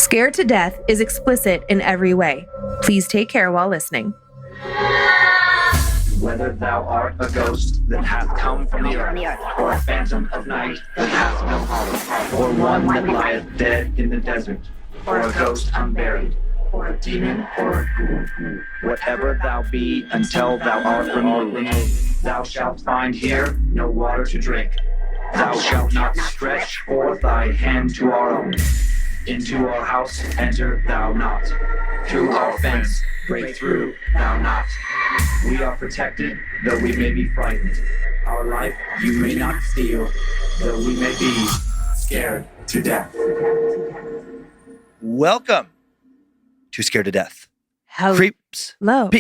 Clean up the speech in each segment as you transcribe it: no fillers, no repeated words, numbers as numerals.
Scared to Death is explicit in every way. Please take care while listening. Whether thou art a ghost that hath come from the earth, or a phantom of night that hath no home, or one that lieth dead in the desert, or a ghost unburied, or a demon, or a ghoul, whatever thou be until thou art removed, thou shalt find here no water to drink. Thou shalt not stretch forth thy hand to our own. Into our house enter thou not. Through our fence break through thou not. We are protected, though we may be frightened. Our life you may not steal, though we may be scared to death. Welcome to Scared to Death. Hello. Creeps. Hello.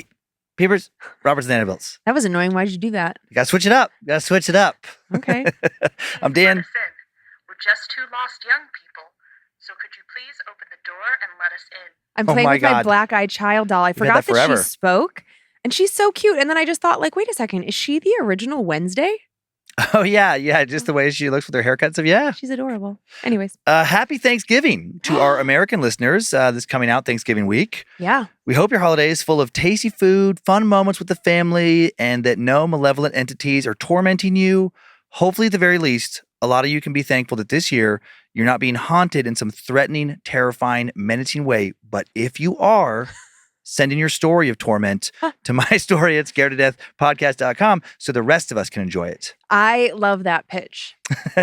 Peepers. Roberts and Annabelles. That was annoying. Why did you do that? You gotta switch it up. Okay. I'm Dan. Listen, we're just two lost young people, so could you please open the door and let us in? I'm playing my with my God. black-eyed child doll. I had forgot that that forever. she spoke, and she's so cute. And then I just thought, like, wait a second, is she the original Wednesday? Oh, yeah. Just the way she looks with her haircut. So, yeah. She's adorable. Anyways. Happy Thanksgiving to our American listeners. This coming out Thanksgiving week. Yeah. We hope your holiday is full of tasty food, fun moments with the family, and that no malevolent entities are tormenting you. Hopefully, at the very least, a lot of you can be thankful that this year you're not being haunted in some threatening, terrifying, menacing way. But if you are, send in your story of torment to my story at scaredtodeathpodcast.com so the rest of us can enjoy it. I love that pitch.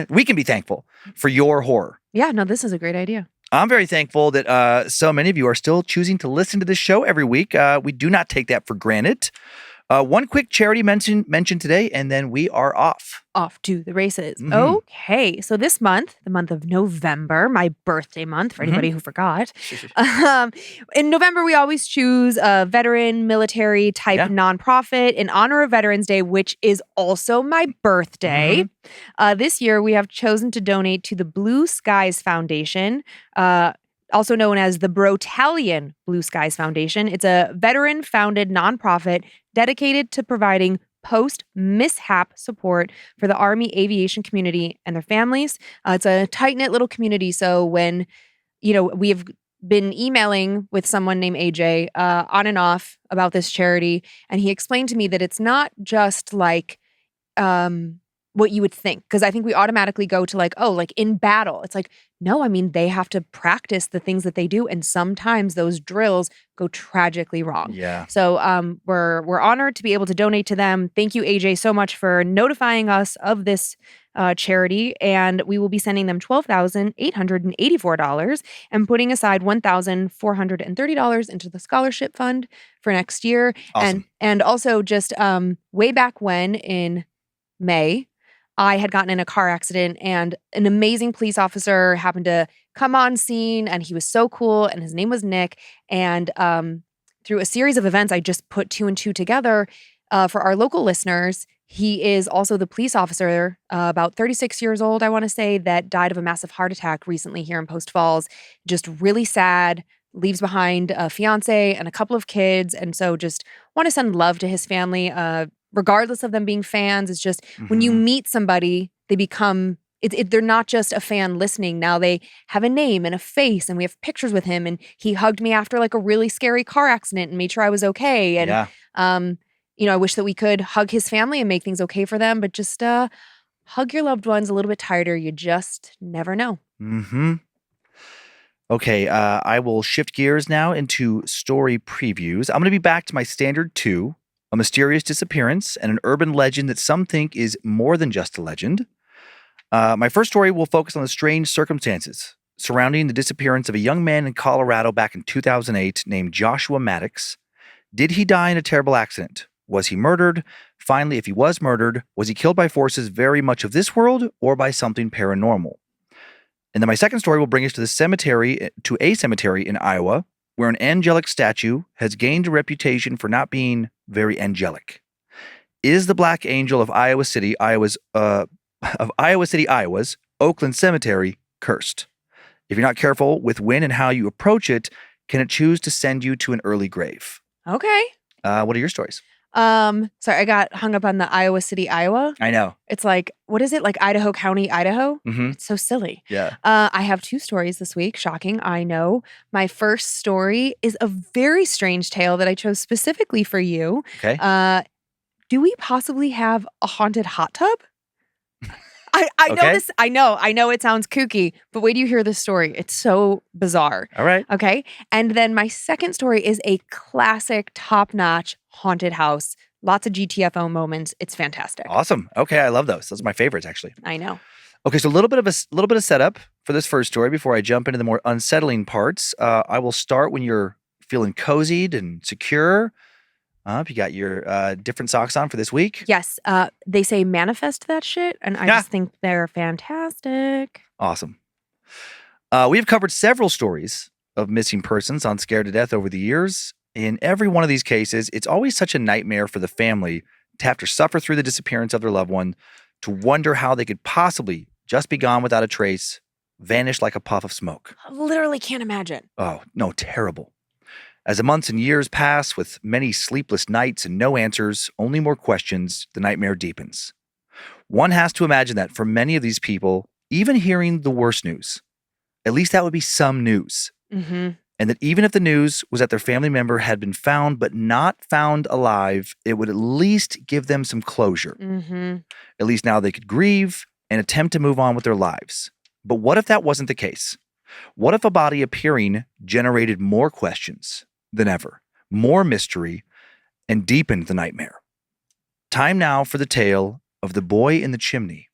We can be thankful for your horror. Yeah, no, this is a great idea. I'm very thankful that so many of you are still choosing to listen to this show every week. We do not take that for granted. One quick charity mention today, and then we are off. Off to the races. Mhm. Okay. So this month, the month of November, my birthday month, for anybody who forgot. In November, we always choose a veteran military type nonprofit in honor of Veterans Day, which is also my birthday. This year, we have chosen to donate to the Blue Skies Foundation, also known as the Brotalion Blue Skies Foundation. It's a veteran-founded nonprofit dedicated to providing post-mishap support for the Army aviation community and their families. It's a tight-knit little community, so when, we have been emailing with someone named AJ on and off about this charity, and he explained to me that it's not just like what you would think, because I think we automatically go to like in battle. It's like, no, I mean, they have to practice the things that they do, and sometimes those drills go tragically wrong. Yeah. So we're honored to be able to donate to them. Thank you, AJ, so much for notifying us of this charity, and we will be sending them $12,884 and putting aside $1,430 into the scholarship fund for next year. Awesome. And also just way back when in May, I had gotten in a car accident, and an amazing police officer happened to come on scene, and he was so cool, and his name was Nick. And through a series of events, I just put two and two together for our local listeners. He is also the police officer, about 36 years old, I want to say, that died of a massive heart attack recently here in Post Falls. Just really sad, leaves behind a fiance and a couple of kids. And so just want to send love to his family, regardless of them being fans. It's just when you meet somebody, they become, they're not just a fan listening. Now they have a name and a face, and we have pictures with him. And he hugged me after like a really scary car accident and made sure I was okay. And, I wish that we could hug his family and make things okay for them, but just hug your loved ones a little bit tighter. You just never know. Okay, I will shift gears now into story previews. I'm going to be back to my standard two. A mysterious disappearance, and an urban legend that some think is more than just a legend. My first story will focus on the strange circumstances surrounding the disappearance of a young man in Colorado back in 2008 named Joshua Maddox. Did he die in a terrible accident? Was he murdered? Finally, if he was murdered, was he killed by forces very much of this world or by something paranormal? And then my second story will bring us to a cemetery in Iowa, where an angelic statue has gained a reputation for not being very angelic. Is the Black Angel of Iowa's Oakland Cemetery cursed? If you're not careful with when and how you approach it, can it choose to send you to an early grave? Okay. What are your stories? Sorry, I got hung up on the Iowa City, Iowa. I know. It's like, what is it? Like Idaho County, Idaho? Mm-hmm. It's so silly. Yeah. I have 2 stories this week. Shocking, I know. My first story is a very strange tale that I chose specifically for you. Okay. Do we possibly have a haunted hot tub? I know Okay. this. I know it sounds kooky, but wait till you hear this story. It's so bizarre. All right. Okay. And then my second story is a classic, top-notch haunted house. Lots of GTFO moments. It's fantastic. Awesome. Okay, I love those. Those are my favorites, actually. I know. Okay, so a little bit of setup for this first story before I jump into the more unsettling parts. I will start when you're feeling cozied and secure. If you got your different socks on for this week. Yes. They say manifest that shit, and I just think they're fantastic. Awesome. We have covered several stories of missing persons on Scared to Death over the years. In every one of these cases, it's always such a nightmare for the family to have to suffer through the disappearance of their loved one, to wonder how they could possibly just be gone without a trace, vanish like a puff of smoke. I literally can't imagine. Oh, no, terrible. As the months and years pass with many sleepless nights and no answers, only more questions, the nightmare deepens. One has to imagine that for many of these people, even hearing the worst news, at least that would be some news. Mm-hmm. And that even if the news was that their family member had been found but not found alive, it would at least give them some closure. Mm-hmm. At least now they could grieve and attempt to move on with their lives. But what if that wasn't the case? What if a body appearing generated more questions than ever, more mystery, and deepened the nightmare? Time now for the tale of the boy in the chimney.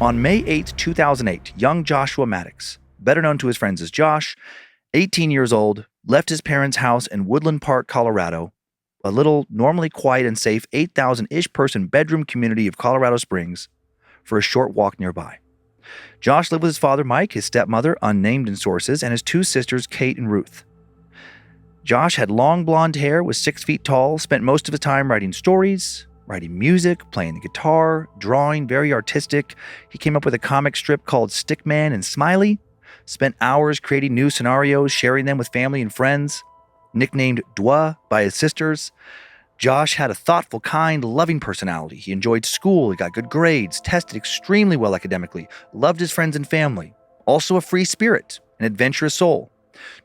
On May 8, 2008, young Joshua Maddox, better known to his friends as Josh, 18 years old, left his parents' house in Woodland Park, Colorado, a little normally quiet and safe 8,000-ish person bedroom community of Colorado Springs, for a short walk nearby. Josh lived with his father, Mike, his stepmother, unnamed in sources, and his 2 sisters, Kate and Ruth. Josh had long blonde hair, was 6 feet tall, spent most of his time writing stories, writing music, playing the guitar, drawing, very artistic. He came up with a comic strip called Stickman and Smiley, spent hours creating new scenarios, sharing them with family and friends. Nicknamed Dwa by his sisters, Josh had a thoughtful, kind, loving personality. He enjoyed school, he got good grades, tested extremely well academically, loved his friends and family. Also a free spirit, an adventurous soul.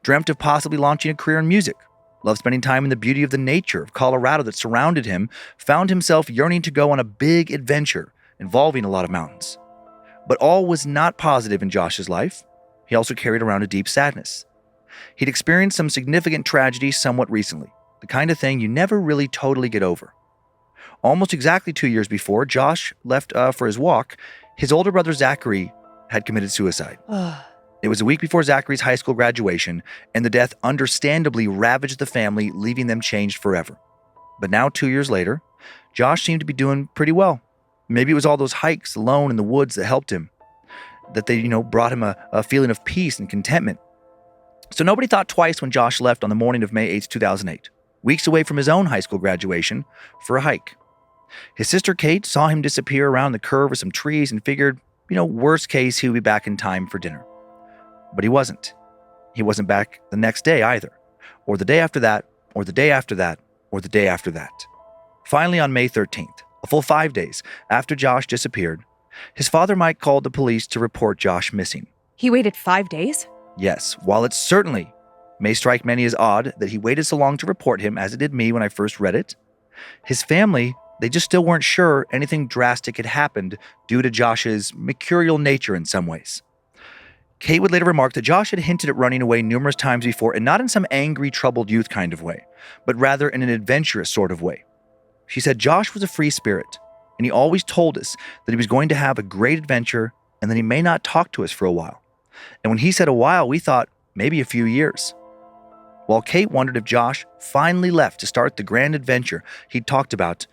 Dreamt of possibly launching a career in music. Loved spending time in the beauty of the nature of Colorado that surrounded him. Found himself yearning to go on a big adventure involving a lot of mountains. But all was not positive in Josh's life. He also carried around a deep sadness. He'd experienced some significant tragedy somewhat recently, the kind of thing you never really totally get over. Almost exactly 2 years before Josh left for his walk, his older brother Zachary had committed suicide. It was a week before Zachary's high school graduation, and the death understandably ravaged the family, leaving them changed forever. But now, 2 years later, Josh seemed to be doing pretty well. Maybe it was all those hikes alone in the woods that helped him, that they, brought him a feeling of peace and contentment. So nobody thought twice when Josh left on the morning of May 8, 2008, weeks away from his own high school graduation, for a hike. His sister Kate saw him disappear around the curve of some trees and figured, worst case, he would be back in time for dinner. But he wasn't. He wasn't back the next day either, or the day after that, or the day after that, or the day after that. Finally, on May 13th, a full 5 days after Josh disappeared, his father Mike called the police to report Josh missing. He waited 5 days? Yes, while it certainly may strike many as odd that he waited so long to report him, as it did me when I first read it, his family, they just still weren't sure anything drastic had happened due to Josh's mercurial nature in some ways. Kate would later remark that Josh had hinted at running away numerous times before, and not in some angry, troubled youth kind of way, but rather in an adventurous sort of way. She said Josh was a free spirit, and he always told us that he was going to have a great adventure and that he may not talk to us for a while. And when he said a while, we thought maybe a few years. While Kate wondered if Josh finally left to start the grand adventure he'd talked about,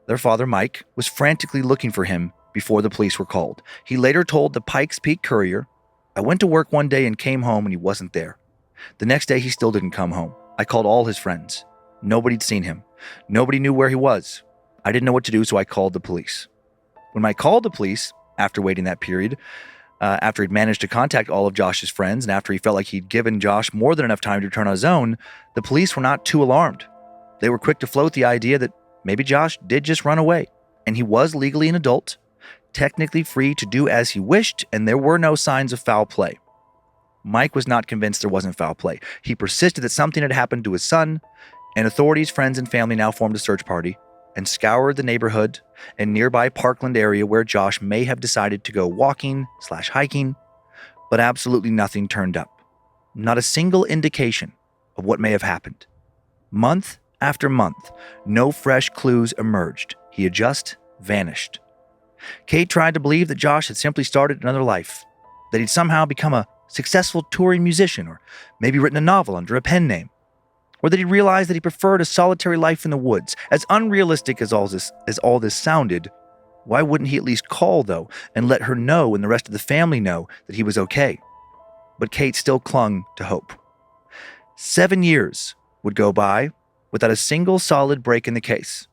their father, Mike, was frantically looking for him before the police were called. He later told the Pikes Peak Courier, "I went to work one day and came home and he wasn't there. The next day he still didn't come home. I called all his friends. Nobody'd seen him. Nobody knew where he was. I didn't know what to do, so I called the police." When Mike called the police, after waiting that period, after he'd managed to contact all of Josh's friends, and after he felt like he'd given Josh more than enough time to return on his own, the police were not too alarmed. They were quick to float the idea that maybe Josh did just run away, and he was legally an adult, technically free to do as he wished, and there were no signs of foul play. Mike was not convinced there wasn't foul play. He persisted that something had happened to his son, and authorities, friends, and family now formed a search party and scoured the neighborhood and nearby Parkland area where Josh may have decided to go walking/hiking, but absolutely nothing turned up. Not a single indication of what may have happened. Month after month, no fresh clues emerged. He had just vanished. Kate tried to believe that Josh had simply started another life, that he'd somehow become a successful touring musician, or maybe written a novel under a pen name, or that he realized that he preferred a solitary life in the woods. As unrealistic as all this sounded, why wouldn't he at least call, though, and let her know and the rest of the family know that he was okay? But Kate still clung to hope. 7 years would go by without a single solid break in the case.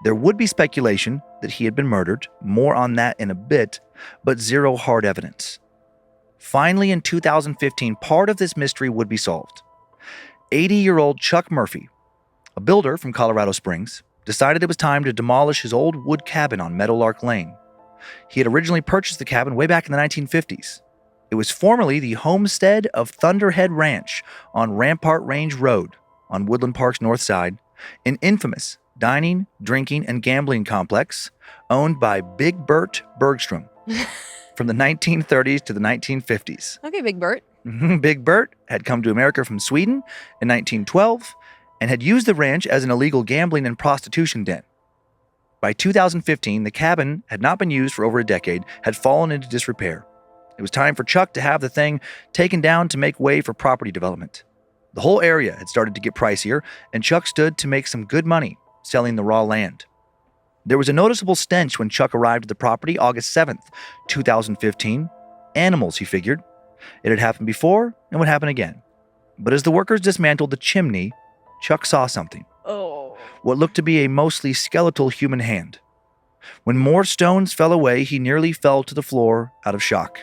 There would be speculation that he had been murdered, more on that in a bit, but zero hard evidence. Finally, in 2015, part of this mystery would be solved. 80-year-old Chuck Murphy, a builder from Colorado Springs, decided it was time to demolish his old wood cabin on Meadowlark Lane. He had originally purchased the cabin way back in the 1950s. It was formerly the homestead of Thunderhead Ranch on Rampart Range Road on Woodland Park's north side, an infamous dining, drinking, and gambling complex owned by Big Bert Bergstrom from the 1930s to the 1950s. Okay, Big Bert. Big Bert had come to America from Sweden in 1912 and had used the ranch as an illegal gambling and prostitution den. By 2015, the cabin had not been used for over a decade, had fallen into disrepair. It was time for Chuck to have the thing taken down to make way for property development. The whole area had started to get pricier, and Chuck stood to make some good money selling the raw land. There was a noticeable stench when Chuck arrived at the property August 7th, 2015. Animals, he figured. It had happened before and would happen again. But as the workers dismantled the chimney, Chuck saw something. Oh. What looked to be a mostly skeletal human hand. When more stones fell away, he nearly fell to the floor out of shock.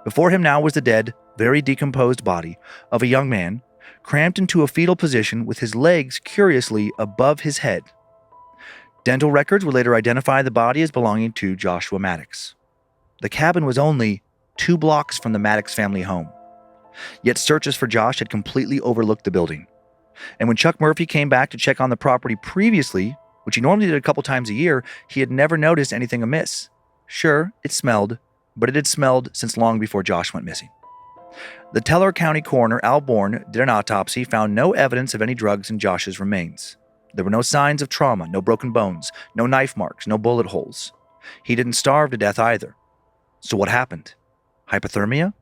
Before him now was the dead, very decomposed body of a young man, cramped into a fetal position with his legs curiously above his head. Dental records would later identify the body as belonging to Joshua Maddox. The cabin was only 2 blocks from the Maddox family home. Yet searches for Josh had completely overlooked the building. And when Chuck Murphy came back to check on the property previously, which he normally did a couple times a year, he had never noticed anything amiss. Sure, it smelled, but it had smelled since long before Josh went missing. The Teller County coroner, Al Bourne, did an autopsy, found no evidence of any drugs in Josh's remains. There were no signs of trauma, no broken bones, no knife marks, no bullet holes. He didn't starve to death either. So what happened? Hypothermia?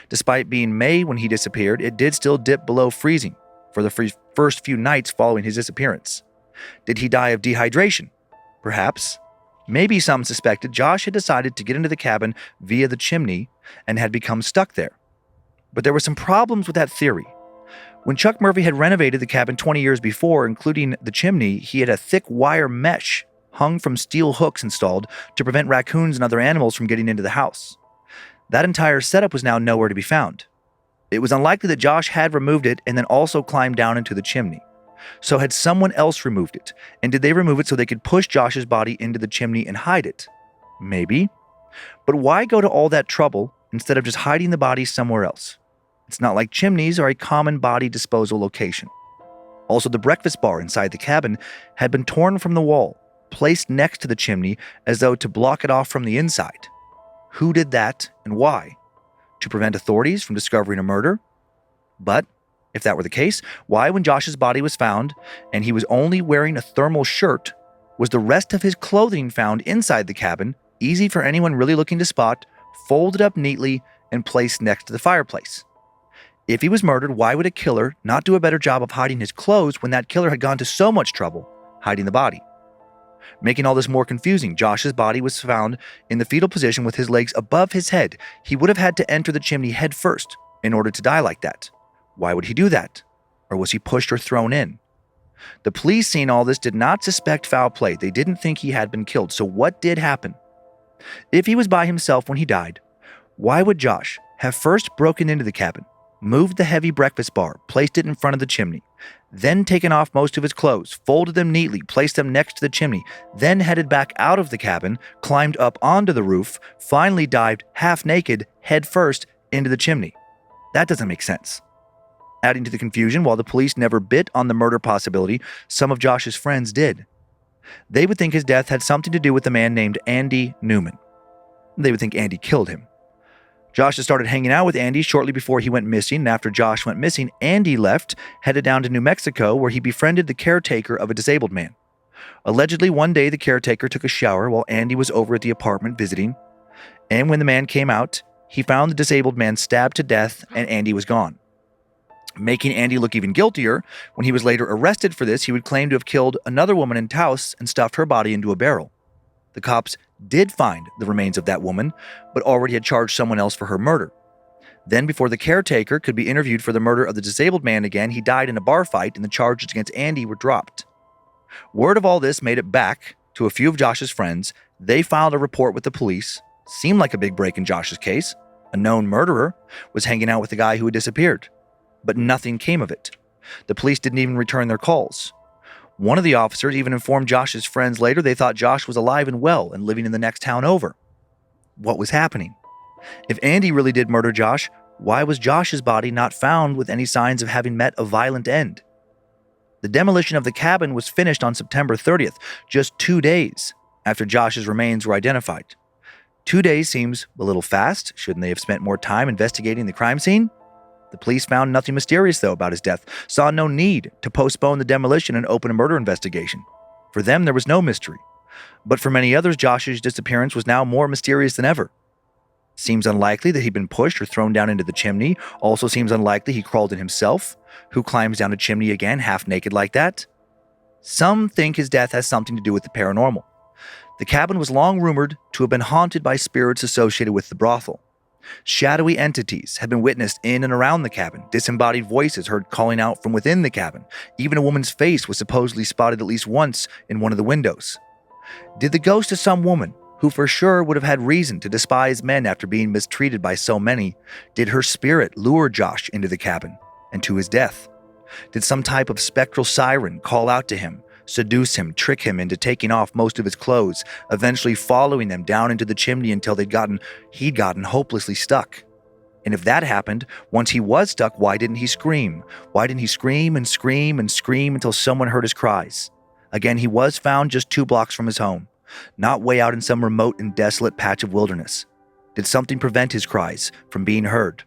Despite being May when he disappeared, it did still dip below freezing for the first few nights following his disappearance. Did he die of dehydration? Perhaps. Maybe some suspected Josh had decided to get into the cabin via the chimney and had become stuck there. But there were some problems with that theory. When Chuck Murphy had renovated the cabin 20 years before, including the chimney, he had a thick wire mesh hung from steel hooks installed to prevent raccoons and other animals from getting into the house. That entire setup was now nowhere to be found. It was unlikely that Josh had removed it and then also climbed down into the chimney. So had someone else removed it? And did they remove it so they could push Josh's body into the chimney and hide it? Maybe. But why go to all that trouble instead of just hiding the body somewhere else? It's not like chimneys are a common body disposal location. Also, the breakfast bar inside the cabin had been torn from the wall, placed next to the chimney as though to block it off from the inside. Who did that and why? To prevent authorities from discovering a murder? But if that were the case, why, when Josh's body was found and he was only wearing a thermal shirt, was the rest of his clothing found inside the cabin, easy for anyone really looking to spot, folded up neatly and placed next to the fireplace? If he was murdered, why would a killer not do a better job of hiding his clothes when that killer had gone to so much trouble hiding the body? Making all this more confusing, Josh's body was found in the fetal position with his legs above his head. He would have had to enter the chimney head first in order to die like that. Why would he do that? Or was he pushed or thrown in? The police, seeing all this, did not suspect foul play. They didn't think he had been killed. So what did happen? If he was by himself when he died, why would Josh have first broken into the cabin, moved the heavy breakfast bar, placed it in front of the chimney, then taken off most of his clothes, folded them neatly, placed them next to the chimney, then headed back out of the cabin, climbed up onto the roof, finally dived half naked, head first, into the chimney. That doesn't make sense. Adding to the confusion, while the police never bit on the murder possibility, some of Josh's friends did. They would think his death had something to do with a man named Andy Newman. They would think Andy killed him. Josh had started hanging out with Andy shortly before he went missing, and after Josh went missing, Andy left, headed down to New Mexico, where he befriended the caretaker of a disabled man. Allegedly, one day the caretaker took a shower while Andy was over at the apartment visiting, and when the man came out, he found the disabled man stabbed to death and Andy was gone. Making Andy look even guiltier, when he was later arrested for this, he would claim to have killed another woman in Taos and stuffed her body into a barrel. The cops did find the remains of that woman, but already had charged someone else for her murder. Then, before the caretaker could be interviewed for the murder of the disabled man again, he died in a bar fight and the charges against Andy were dropped. Word of all this made it back to a few of Josh's friends. They filed a report with the police. Seemed like a big break in Josh's case. A known murderer was hanging out with the guy who had disappeared. But nothing came of it. The police didn't even return their calls. One of the officers even informed Josh's friends later they thought Josh was alive and well and living in the next town over. What was happening? If Andy really did murder Josh, why was Josh's body not found with any signs of having met a violent end? The demolition of the cabin was finished on September 30th, just 2 days after Josh's remains were identified. 2 days seems a little fast. Shouldn't they have spent more time investigating the crime scene? The police found nothing mysterious, though, about his death, saw no need to postpone the demolition and open a murder investigation. For them, there was no mystery. But for many others, Josh's disappearance was now more mysterious than ever. Seems unlikely that he'd been pushed or thrown down into the chimney. Also seems unlikely he crawled in himself. Who climbs down a chimney again, half naked like that? Some think his death has something to do with the paranormal. The cabin was long rumored to have been haunted by spirits associated with the brothel. Shadowy entities had been witnessed in and around the cabin, disembodied voices heard calling out from within the cabin. Even a woman's face was supposedly spotted at least once in one of the windows. Did the ghost of some woman, who for sure would have had reason to despise men after being mistreated by so many, did her spirit lure Josh into the cabin and to his death? Did some type of spectral siren call out to him, seduce him, trick him into taking off most of his clothes, eventually following them down into the chimney until he'd gotten hopelessly stuck? And if that happened, once he was stuck, why didn't he scream? Why didn't he scream and scream and scream until someone heard his cries? Again, he was found just 2 blocks from his home, not way out in some remote and desolate patch of wilderness. Did something prevent his cries from being heard?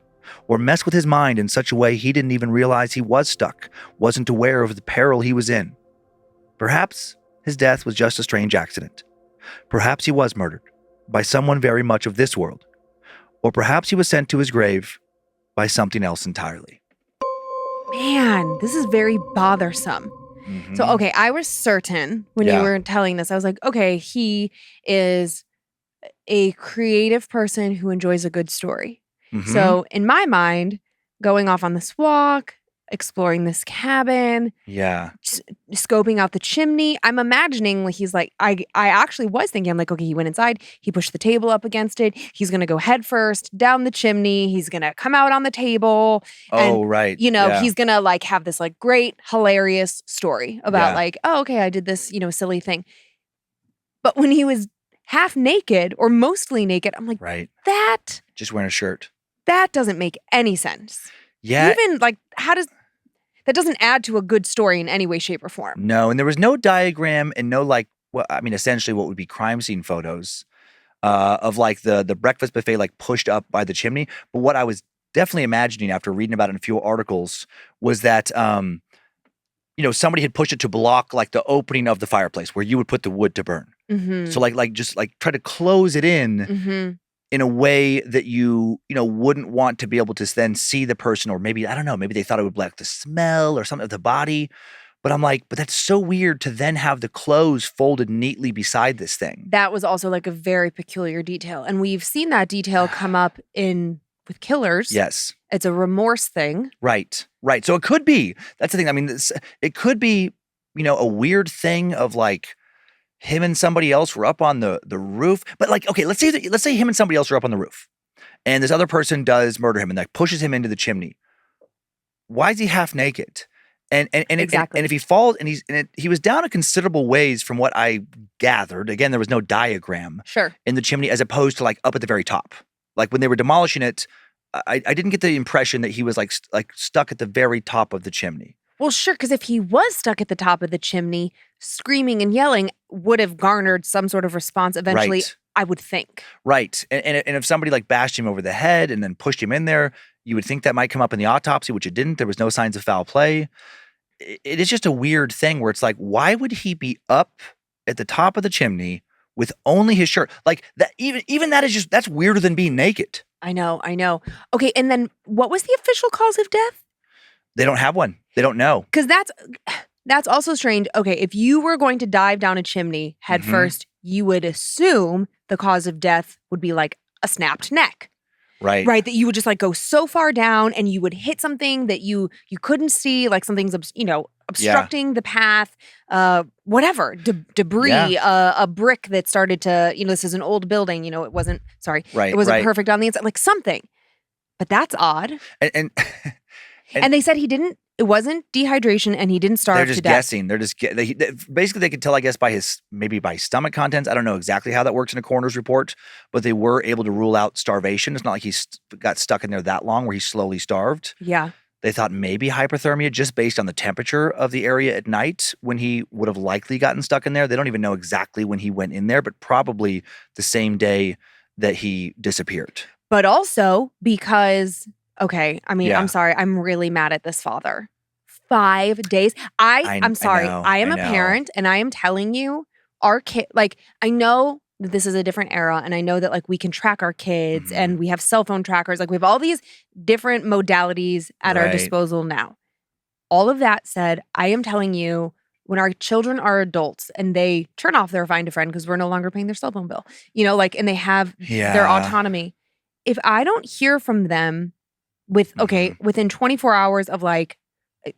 Or mess with his mind in such a way he didn't even realize he was stuck, wasn't aware of the peril he was in? Perhaps his death was just a strange accident. Perhaps he was murdered by someone very much of this world. Or perhaps he was sent to his grave by something else entirely. Man, this is very bothersome. Mm-hmm. So, okay, I was certain when you were telling this, I was like, okay, he is a creative person who enjoys a good story. Mm-hmm. So in my mind, going off on this walk, exploring this cabin, scoping out the chimney, I'm imagining like he's like, I actually was thinking, I'm like, okay, he went inside, he pushed the table up against it, he's going to go head first down the chimney, he's going to come out on the table. He's going to like have this like great, hilarious story about like, oh, okay, I did this, silly thing. But when he was half naked or mostly naked, I'm like, that just wearing a shirt. That doesn't make any sense. Yeah. Even like, that doesn't add to a good story in any way, shape, or form. No, and there was no diagram and no essentially what would be crime scene photos of like the breakfast buffet like pushed up by the chimney. But what I was definitely imagining after reading about it in a few articles was that somebody had pushed it to block like the opening of the fireplace where you would put the wood to burn. Mm-hmm. So just try to close it in in a way that you wouldn't want to be able to then see the person, or maybe, I don't know, maybe they thought it would block the smell or something of the body. But I'm like, but that's so weird to then have the clothes folded neatly beside this thing. That was also like a very peculiar detail. And we've seen that detail come up with killers. Yes. It's a remorse thing. Right. So it could be, that's the thing. I mean, it could be, a weird thing of like, him and somebody else were up on the roof. But like, okay, let's say him and somebody else are up on the roof and this other person does murder him and like pushes him into the chimney. why is he half naked? And Exactly. and if he falls and he was down a considerable ways from what I gathered. Again, there was no diagram Sure. in the chimney as opposed to like up at the very top. Like when they were demolishing it, I didn't get the impression that he was like stuck at the very top of the chimney. Well, sure, because if he was stuck at the top of the chimney, screaming and yelling would have garnered some sort of response eventually, Right. I would think. Right. And if somebody like bashed him over the head and then pushed him in there, you would think that might come up in the autopsy, which it didn't. There was no signs of foul play. It is just a weird thing where it's like, why would he be up at the top of the chimney with only his shirt? Like that, even that is just, that's weirder than being naked. I know. Okay, and then what was the official cause of death? They don't have one. They don't know. Because that's also strange. Okay, if you were going to dive down a chimney head first, you would assume the cause of death would be like a snapped neck. Right. Right, that you would just like go so far down and you would hit something that you couldn't see, like something's obstructing the path, whatever, debris, a brick that started to, this is an old building, it wasn't, it wasn't perfect on the inside, like something. But that's odd. And they said it wasn't dehydration and he didn't starve to death. They're just guessing. They're just basically they could tell, I guess, by his stomach contents. I don't know exactly how that works in a coroner's report, but they were able to rule out starvation. It's not like he got stuck in there that long where he slowly starved. Yeah. They thought maybe hypothermia just based on the temperature of the area at night when he would have likely gotten stuck in there. They don't even know exactly when he went in there, but probably the same day that he disappeared. But also because... Okay, I mean, Yeah. I'm sorry. I'm really mad at this father. 5 days. I'm sorry. I am a parent and I am telling you, our kid, like, I know that this is a different era and I know that like we can track our kids and we have cell phone trackers. Like we have all these different modalities at our disposal now. All of that said, I am telling you, when our children are adults and they turn off their Find a Friend because we're no longer paying their cell phone bill, and they have their autonomy. If I don't hear from them within 24 hours of like,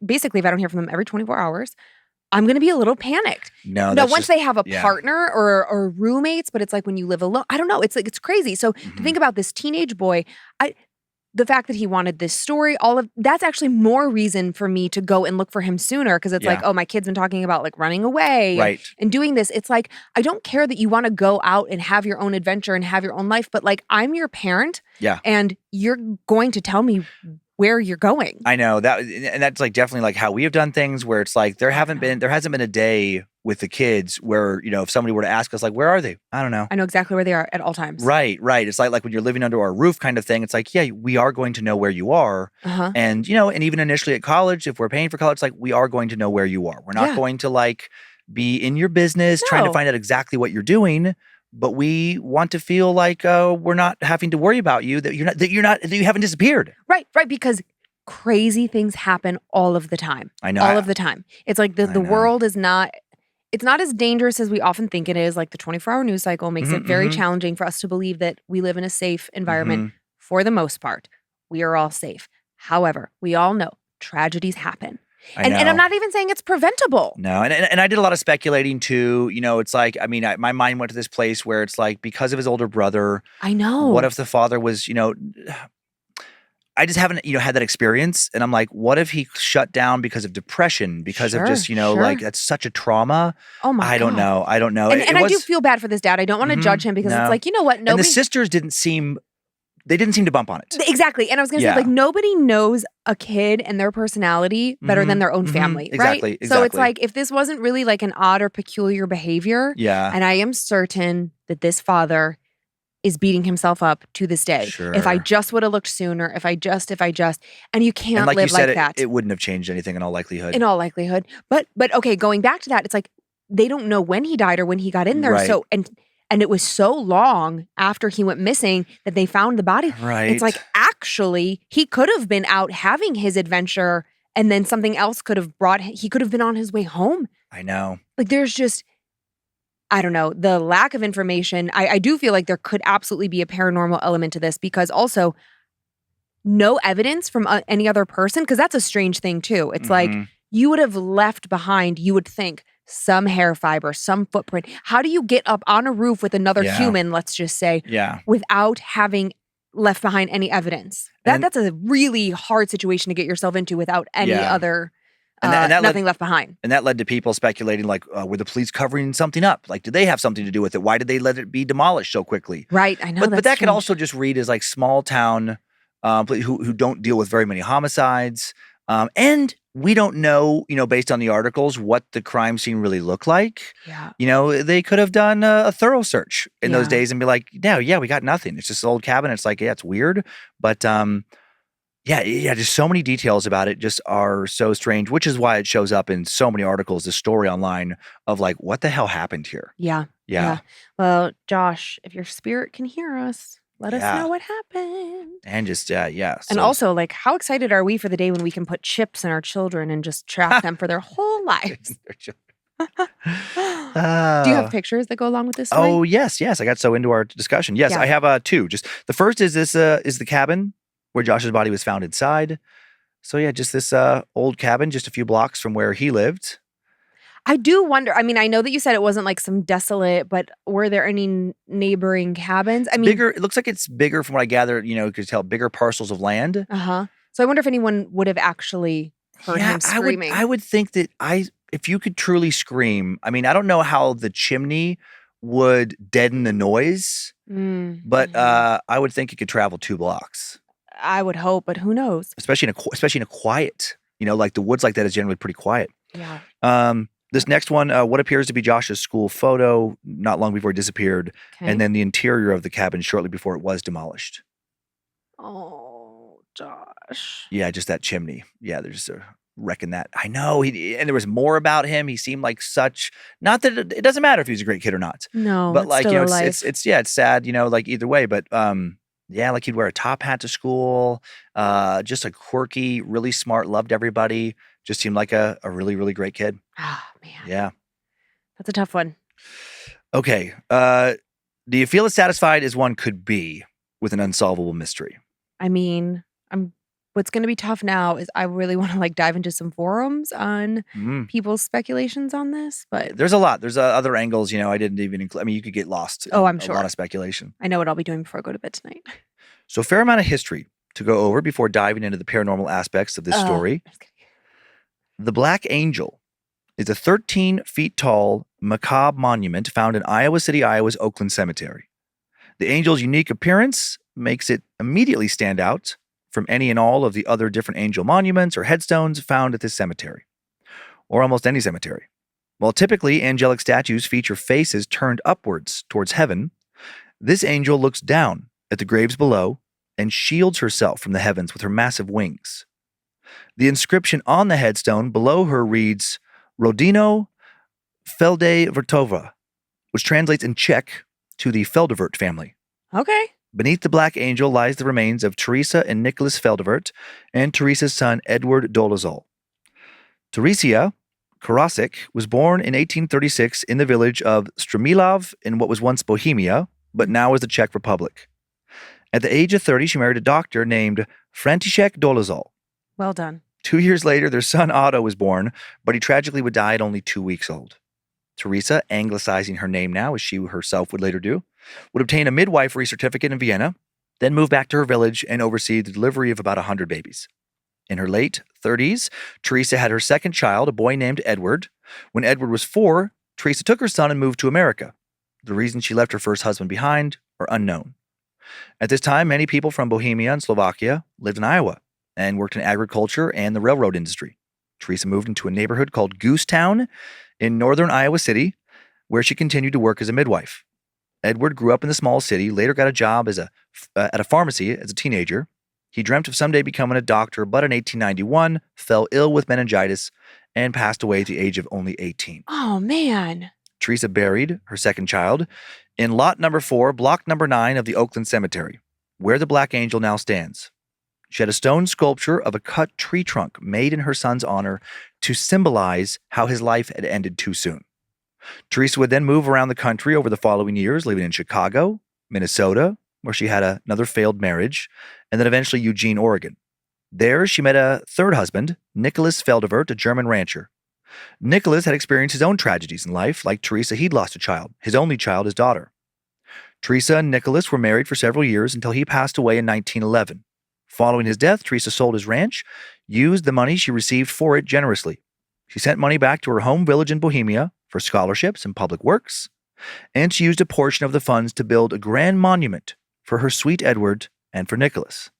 basically if I don't hear from them every 24 hours, I'm going to be a little panicked. No, once they have a partner or roommates, but it's like when you live alone, I don't know. It's like, it's crazy. So to think about this teenage boy, the fact that he wanted this story, all of that's actually more reason for me to go and look for him sooner. Cause it's like, oh, my kid's been talking about like running away and doing this. It's like, I don't care that you want to go out and have your own adventure and have your own life, but like I'm your parent and you're going to tell me where you're going. I know that. And that's like definitely like how we have done things where it's like, there hasn't been a day with the kids where, if somebody were to ask us like, where are they? I don't know. I know exactly where they are at all times. Right. It's like when you're living under our roof kind of thing. It's like, yeah, we are going to know where you are. And, and even initially at college, if we're paying for college, like we are going to know where you are. We're not going to like be in your business trying to find out exactly what you're doing. But we want to feel like we're not having to worry about you, that you haven't disappeared. Right. Because crazy things happen all of the time. I know. All of the time. It's like the world is not... It's not as dangerous as we often think it is. Like the 24-hour news cycle makes it very challenging for us to believe that we live in a safe environment for the most part. We are all safe. However, we all know tragedies happen. And I'm not even saying it's preventable. No, and I did a lot of speculating too. It's like, I mean, my mind went to this place where it's like, because of his older brother. I know. What if the father was, I just haven't, had that experience. And I'm like, what if he shut down because of depression, because of just, like that's such a trauma. Oh my God. I don't know. And I do feel bad for this dad. I don't want to judge him because it's like, you know what? And the sisters didn't seem to bump on it. Exactly. And I was going to say, like, nobody knows a kid and their personality better than their own family, right? Exactly. So it's like, if this wasn't really like an odd or peculiar behavior, and I am certain that this father is beating himself up to this day. Sure. If I just would have looked sooner, if I just, and you can't like live you said, like that. It wouldn't have changed anything in all likelihood. But okay, going back to that, it's like, they don't know when he died or when he got in there. Right. So, and it was so long after he went missing that they found the body. Right. It's like, actually, he could have been out having his adventure and then something else he could have been on his way home. I know. Like there's just, I don't know, the lack of information. I do feel like there could absolutely be a paranormal element to this, because also no evidence from any other person, because that's a strange thing too. It's like you would have left behind, you would think, some hair fiber, some footprint. How do you get up on a roof with another human, let's just say, without having left behind any evidence. And- That's a really hard situation to get yourself into without any Yeah. other, And that nothing left behind. And that led to people speculating, like, were the police covering something up? Like, did they have something to do with it? Why did they let it be demolished so quickly? Right, I know. But that could also just read as like small town who don't deal with very many homicides. And we don't know, based on the articles, what the crime scene really looked like. Yeah. They could have done a thorough search in those Yeah. days and be like, yeah, we got nothing. It's just an old cabin. It's like, yeah, it's weird. But yeah, just so many details about it just are so strange, which is why it shows up in so many articles, the story online of like, what the hell happened here? Yeah. Yeah. Well, Josh, if your spirit can hear us, let us Yeah. know what happened. And just, yeah. And so- also, like, how excited are we for the day when we can put chips in our children and just track them for their whole lives? Do you have pictures that go along with this story? Oh, yes. I got so into our discussion. Yes, Yeah. I have two. Just the first is this is the cabin where Josh's body was found inside. So yeah, just this old cabin just a few blocks from where he lived. I do wonder. I mean, I know that you said it wasn't like some desolate, but were there any neighboring cabins? I mean, Bigger. It looks like it's bigger from what I gathered, you could tell bigger parcels of land. Uh-huh. So I wonder if anyone would have actually heard him screaming. I would think that if you could truly scream, I mean, I don't know how the chimney would deaden the noise, but I would think it could travel 2 blocks. I would hope, but who knows? Especially in a quiet, like the woods like that is generally pretty quiet. Yeah. This next one, what appears to be Josh's school photo not long before he disappeared, Okay. and then the interior of the cabin shortly before it was demolished. Oh, Josh. Yeah, just that chimney. Yeah, they're just wrecking that. I know. And there was more about him. He seemed like not that it doesn't matter if he was a great kid or not. No, But like, still a life. it's sad, like either way. But yeah, like he'd wear a top hat to school. Just a quirky, really smart, loved everybody. Just seemed like a really, really great kid. Ah, man. Yeah. That's a tough one. Okay. Do you feel as satisfied as one could be with an unsolvable mystery? I mean, what's going to be tough now is I really want to like dive into some forums on people's speculations on this, but There's a lot. There's other angles, I didn't even include. I mean, you could get lost. Oh, in I'm a sure. lot of speculation. I know what I'll be doing before I go to bed tonight. So a fair amount of history to go over before diving into the paranormal aspects of this story. The Black Angel is a 13 feet tall macabre monument found in Iowa City, Iowa's Oakland Cemetery. The angel's unique appearance makes it immediately stand out from any and all of the other different angel monuments or headstones found at this cemetery, or almost any cemetery. While typically angelic statues feature faces turned upwards towards heaven, this angel looks down at the graves below and shields herself from the heavens with her massive wings. The inscription on the headstone below her reads, Rodino Feldvertova, which translates in Czech to the Feldvert family. Okay. Beneath the Black Angel lies the remains of Teresa and Nicholas Feldvert and Teresa's son Edward Dolezal. Teresia Karasik was born in 1836 in the village of Stromilov in what was once Bohemia, but now is the Czech Republic. At the age of 30, she married a doctor named František Dolezal. Well done. 2 years later, their son Otto was born, but he tragically would die at only 2 weeks old. Teresa, anglicizing her name now, as she herself would later do, would obtain a midwifery certificate in Vienna, then move back to her village and oversee the delivery of about 100 babies. In her late 30s, Teresa had her second child, a boy named Edward. When Edward was 4, Teresa took her son and moved to America. The reasons she left her first husband behind are unknown. At this time, many people from Bohemia and Slovakia lived in Iowa and worked in agriculture and the railroad industry. Teresa moved into a neighborhood called Goosetown in northern Iowa City, where she continued to work as a midwife. Edward grew up in the small city, later got a job at a pharmacy as a teenager. He dreamt of someday becoming a doctor, but in 1891 fell ill with meningitis and passed away at the age of only 18. Oh, man. Teresa buried her second child in lot number 4, block number 9 of the Oakland Cemetery, where the Black Angel now stands. She had a stone sculpture of a cut tree trunk made in her son's honor to symbolize how his life had ended too soon. Teresa would then move around the country over the following years, living in Chicago, Minnesota, where she had another failed marriage, and then eventually Eugene, Oregon. There, she met a third husband, Nicholas Feldvert, a German rancher. Nicholas had experienced his own tragedies in life. Like Teresa, he'd lost a child, his only child, his daughter. Teresa and Nicholas were married for several years until he passed away in 1911. Following his death, Teresa sold his ranch, used the money she received for it generously. She sent money back to her home village in Bohemia for scholarships and public works, and she used a portion of the funds to build a grand monument for her sweet Edward and for Nicholas.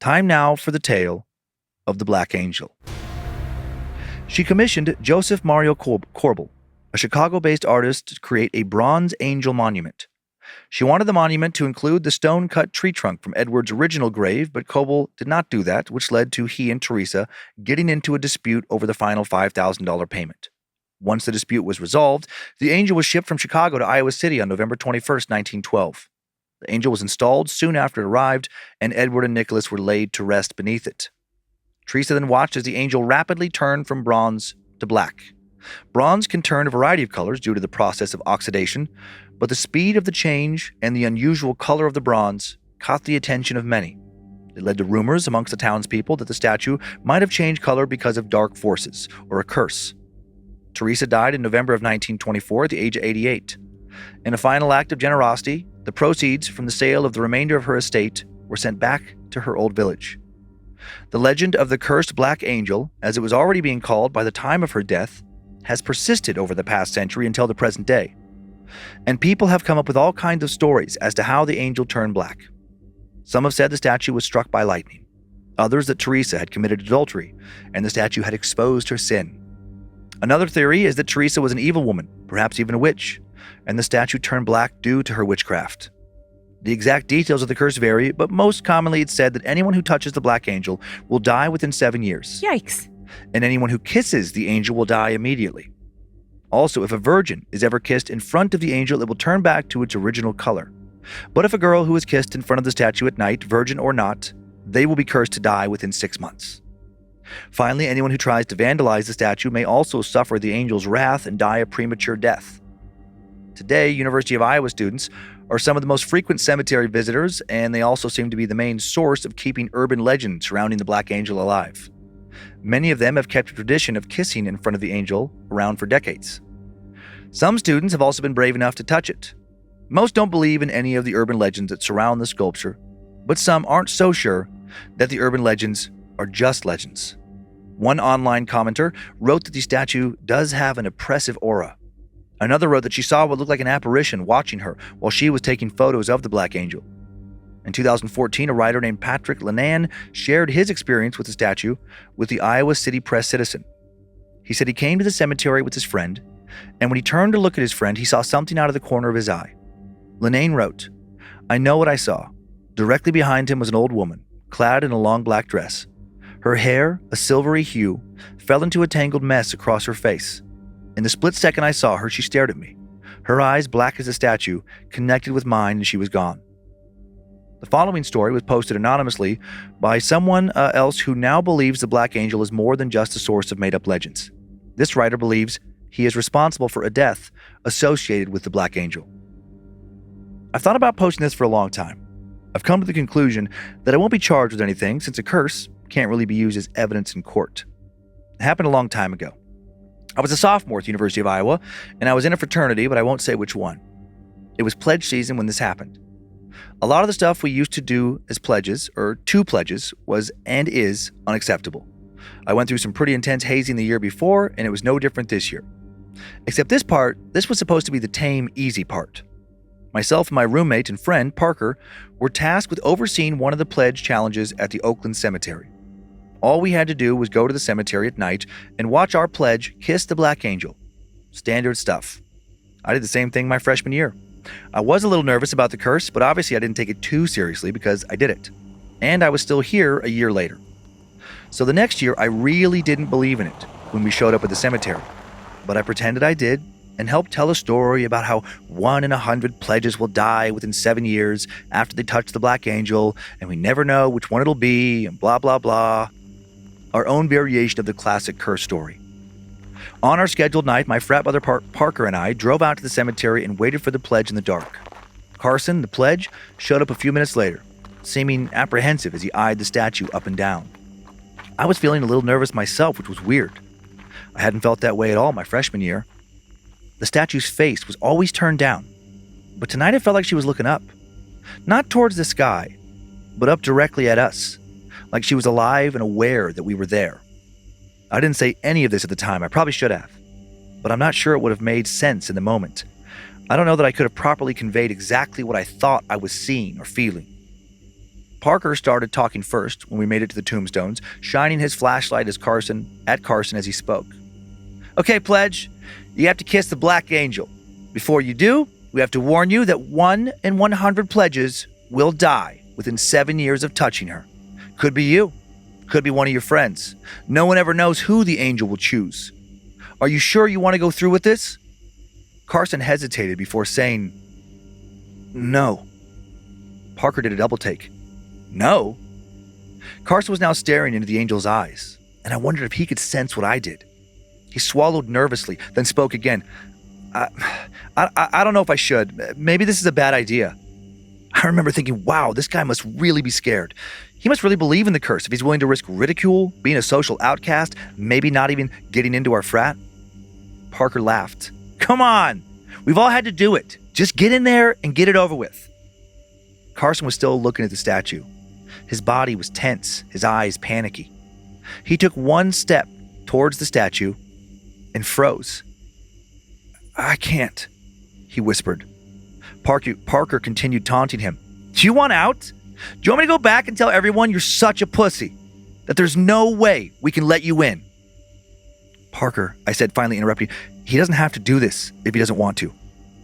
Time now for the tale of the Black Angel. She commissioned Joseph Mario Corbel, a Chicago-based artist, to create a bronze angel monument. She wanted the monument to include the stone-cut tree trunk from Edward's original grave, but Coble did not do that, which led to he and Teresa getting into a dispute over the final $5,000 payment. Once the dispute was resolved, the angel was shipped from Chicago to Iowa City on November 21st, 1912. The angel was installed soon after it arrived, and Edward and Nicholas were laid to rest beneath it. Teresa then watched as the angel rapidly turned from bronze to black. Bronze can turn a variety of colors due to the process of oxidation, but the speed of the change and the unusual color of the bronze caught the attention of many. It led to rumors amongst the townspeople that the statue might have changed color because of dark forces or a curse. Teresa died in November of 1924 at the age of 88. In a final act of generosity, the proceeds from the sale of the remainder of her estate were sent back to her old village. The legend of the cursed Black Angel, as it was already being called by the time of her death, has persisted over the past century until the present day. And people have come up with all kinds of stories as to how the angel turned black. Some have said the statue was struck by lightning. Others that Teresa had committed adultery, and the statue had exposed her sin. Another theory is that Teresa was an evil woman, perhaps even a witch, and the statue turned black due to her witchcraft. The exact details of the curse vary, but most commonly it's said that anyone who touches the Black Angel will die within 7 years. Yikes. And anyone who kisses the angel will die immediately. Also, if a virgin is ever kissed in front of the angel, it will turn back to its original color. But if a girl who is kissed in front of the statue at night, virgin or not, they will be cursed to die within 6 months. Finally, anyone who tries to vandalize the statue may also suffer the angel's wrath and die a premature death. Today, University of Iowa students are some of the most frequent cemetery visitors, and they also seem to be the main source of keeping urban legends surrounding the Black Angel alive. Many of them have kept a tradition of kissing in front of the angel around for decades. Some students have also been brave enough to touch it. Most don't believe in any of the urban legends that surround the sculpture, but some aren't so sure that the urban legends are just legends. One online commenter wrote that the statue does have an oppressive aura. Another wrote that she saw what looked like an apparition watching her while she was taking photos of the Black Angel. In 2014, a writer named Patrick Lenan shared his experience with the statue with the Iowa City Press Citizen. He said he came to the cemetery with his friend, and when he turned to look at his friend, he saw something out of the corner of his eye. Lenan wrote, "I know what I saw. Directly behind him was an old woman, clad in a long black dress. Her hair, a silvery hue, fell into a tangled mess across her face. In the split second I saw her, she stared at me. Her eyes, black as a statue, connected with mine, and she was gone." The following story was posted anonymously by someone else who now believes the Black Angel is more than just a source of made-up legends. This writer believes he is responsible for a death associated with the Black Angel. I've thought about posting this for a long time. I've come to the conclusion that I won't be charged with anything since a curse can't really be used as evidence in court. It happened a long time ago. I was a sophomore at the University of Iowa, and I was in a fraternity, but I won't say which one. It was pledge season when this happened. A lot of the stuff we used to do as pledges, or to pledges, was and is unacceptable. I went through some pretty intense hazing the year before, and it was no different this year. Except this was supposed to be the tame, easy part. Myself and my roommate and friend, Parker, were tasked with overseeing one of the pledge challenges at the Oakland Cemetery. All we had to do was go to the cemetery at night and watch our pledge kiss the Black Angel. Standard stuff. I did the same thing my freshman year. I was a little nervous about the curse, but obviously I didn't take it too seriously because I did it. And I was still here a year later. So the next year, I really didn't believe in it when we showed up at the cemetery. But I pretended I did and helped tell a story about how 1 in 100 pledges will die within 7 years after they touch the Black Angel, and we never know which one it'll be, and blah, blah, blah. Our own variation of the classic curse story. On our scheduled night, my frat brother Parker and I drove out to the cemetery and waited for the pledge in the dark. Carson, the pledge, showed up a few minutes later, seeming apprehensive as he eyed the statue up and down. I was feeling a little nervous myself, which was weird. I hadn't felt that way at all my freshman year. The statue's face was always turned down. But tonight it felt like she was looking up. Not towards the sky, but up directly at us, like she was alive and aware that we were there. I didn't say any of this at the time. I probably should have, but I'm not sure it would have made sense in the moment. I don't know that I could have properly conveyed exactly what I thought I was seeing or feeling. Parker started talking first when we made it to the tombstones, shining his flashlight at Carson as he spoke. Okay, pledge, you have to kiss the black angel. Before you do, we have to warn you that 1 in 100 pledges will die within 7 years of touching her. Could be you. Could be one of your friends. No one ever knows who the angel will choose. Are you sure you want to go through with this? Carson hesitated before saying, no. Parker did a double take. No? Carson was now staring into the angel's eyes, and I wondered if he could sense what I did. He swallowed nervously, then spoke again. I don't know if I should. Maybe this is a bad idea. I remember thinking, wow, this guy must really be scared. He must really believe in the curse if he's willing to risk ridicule, being a social outcast, maybe not even getting into our frat. Parker laughed. Come on. We've all had to do it. Just get in there and get it over with. Carson was still looking at the statue. His body was tense, his eyes panicky. He took one step towards the statue and froze. I can't, he whispered. Parker continued taunting him. Do you want out? Do you want me to go back and tell everyone you're such a pussy? That there's no way we can let you in? Parker, I said, finally interrupting, he doesn't have to do this if he doesn't want to.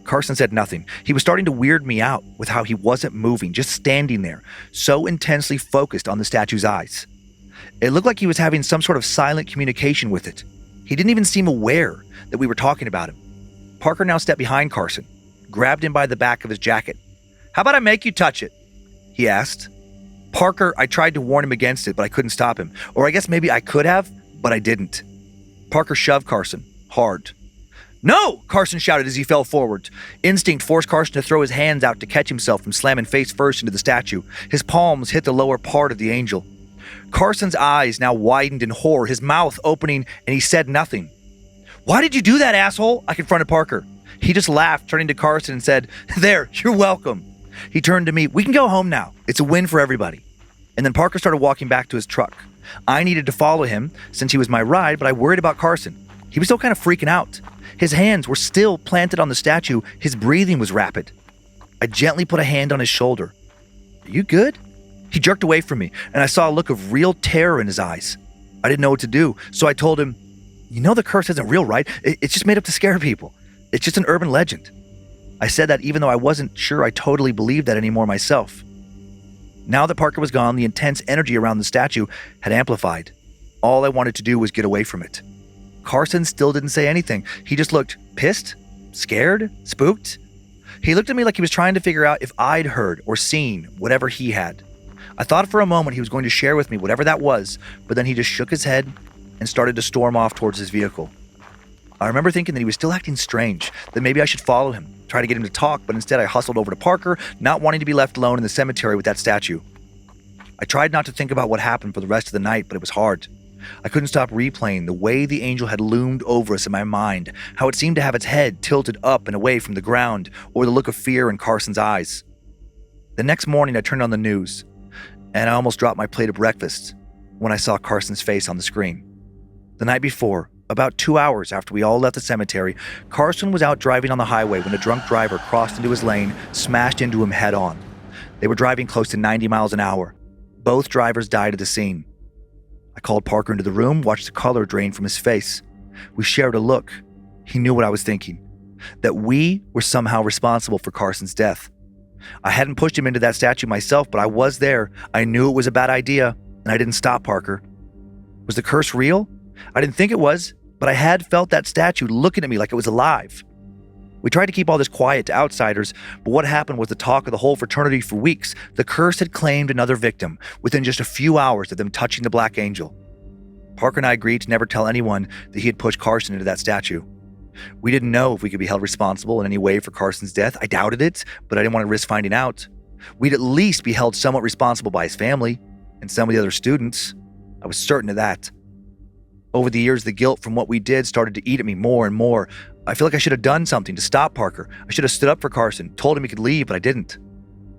Carson said nothing. He was starting to weird me out with how he wasn't moving, just standing there, so intensely focused on the statue's eyes. It looked like he was having some sort of silent communication with it. He didn't even seem aware that we were talking about him. Parker now stepped behind Carson, grabbed him by the back of his jacket. How about I make you touch it? He asked. Parker, I tried to warn him against it, but I couldn't stop him. Or I guess maybe I could have, but I didn't. Parker shoved Carson, hard. No! Carson shouted as he fell forward. Instinct forced Carson to throw his hands out to catch himself from slamming face first into the statue. His palms hit the lower part of the angel. Carson's eyes now widened in horror, his mouth opening, and he said nothing. Why did you do that, asshole? I confronted Parker. He just laughed, turning to Carson and said, There, you're welcome. He turned to me. We can go home now. It's a win for everybody. And then Parker started walking back to his truck. I needed to follow him since he was my ride, but I worried about Carson. He was still kind of freaking out. His hands were still planted on the statue. His breathing was rapid. I gently put a hand on his shoulder. Are you good? He jerked away from me, and I saw a look of real terror in his eyes. I didn't know what to do, so I told him, You know the curse isn't real, right? It's just made up to scare people. It's just an urban legend. I said that even though I wasn't sure I totally believed that anymore myself. Now that Parker was gone, the intense energy around the statue had amplified. All I wanted to do was get away from it. Carson still didn't say anything. He just looked pissed, scared, spooked. He looked at me like he was trying to figure out if I'd heard or seen whatever he had. I thought for a moment he was going to share with me whatever that was, but then he just shook his head and started to storm off towards his vehicle. I remember thinking that he was still acting strange, that maybe I should follow him, try to get him to talk, but instead I hustled over to Parker, not wanting to be left alone in the cemetery with that statue. I tried not to think about what happened for the rest of the night, but it was hard. I couldn't stop replaying the way the angel had loomed over us in my mind, how it seemed to have its head tilted up and away from the ground, or the look of fear in Carson's eyes. The next morning I turned on the news, and I almost dropped my plate of breakfast when I saw Carson's face on the screen. The night before, about 2 hours after we all left the cemetery, Carson was out driving on the highway when a drunk driver crossed into his lane, smashed into him head on. They were driving close to 90 miles an hour. Both drivers died at the scene. I called Parker into the room, watched the color drain from his face. We shared a look. He knew what I was thinking, that we were somehow responsible for Carson's death. I hadn't pushed him into that statue myself, but I was there. I knew it was a bad idea, and I didn't stop Parker. Was the curse real? I didn't think it was, but I had felt that statue looking at me like it was alive. We tried to keep all this quiet to outsiders, but what happened was the talk of the whole fraternity for weeks. The curse had claimed another victim within just a few hours of them touching the Black Angel. Parker and I agreed to never tell anyone that he had pushed Carson into that statue. We didn't know if we could be held responsible in any way for Carson's death. I doubted it, but I didn't want to risk finding out. We'd at least be held somewhat responsible by his family and some of the other students. I was certain of that. Over the years, the guilt from what we did started to eat at me more and more. I feel like I should have done something to stop Parker. I should have stood up for Carson, told him he could leave, but I didn't.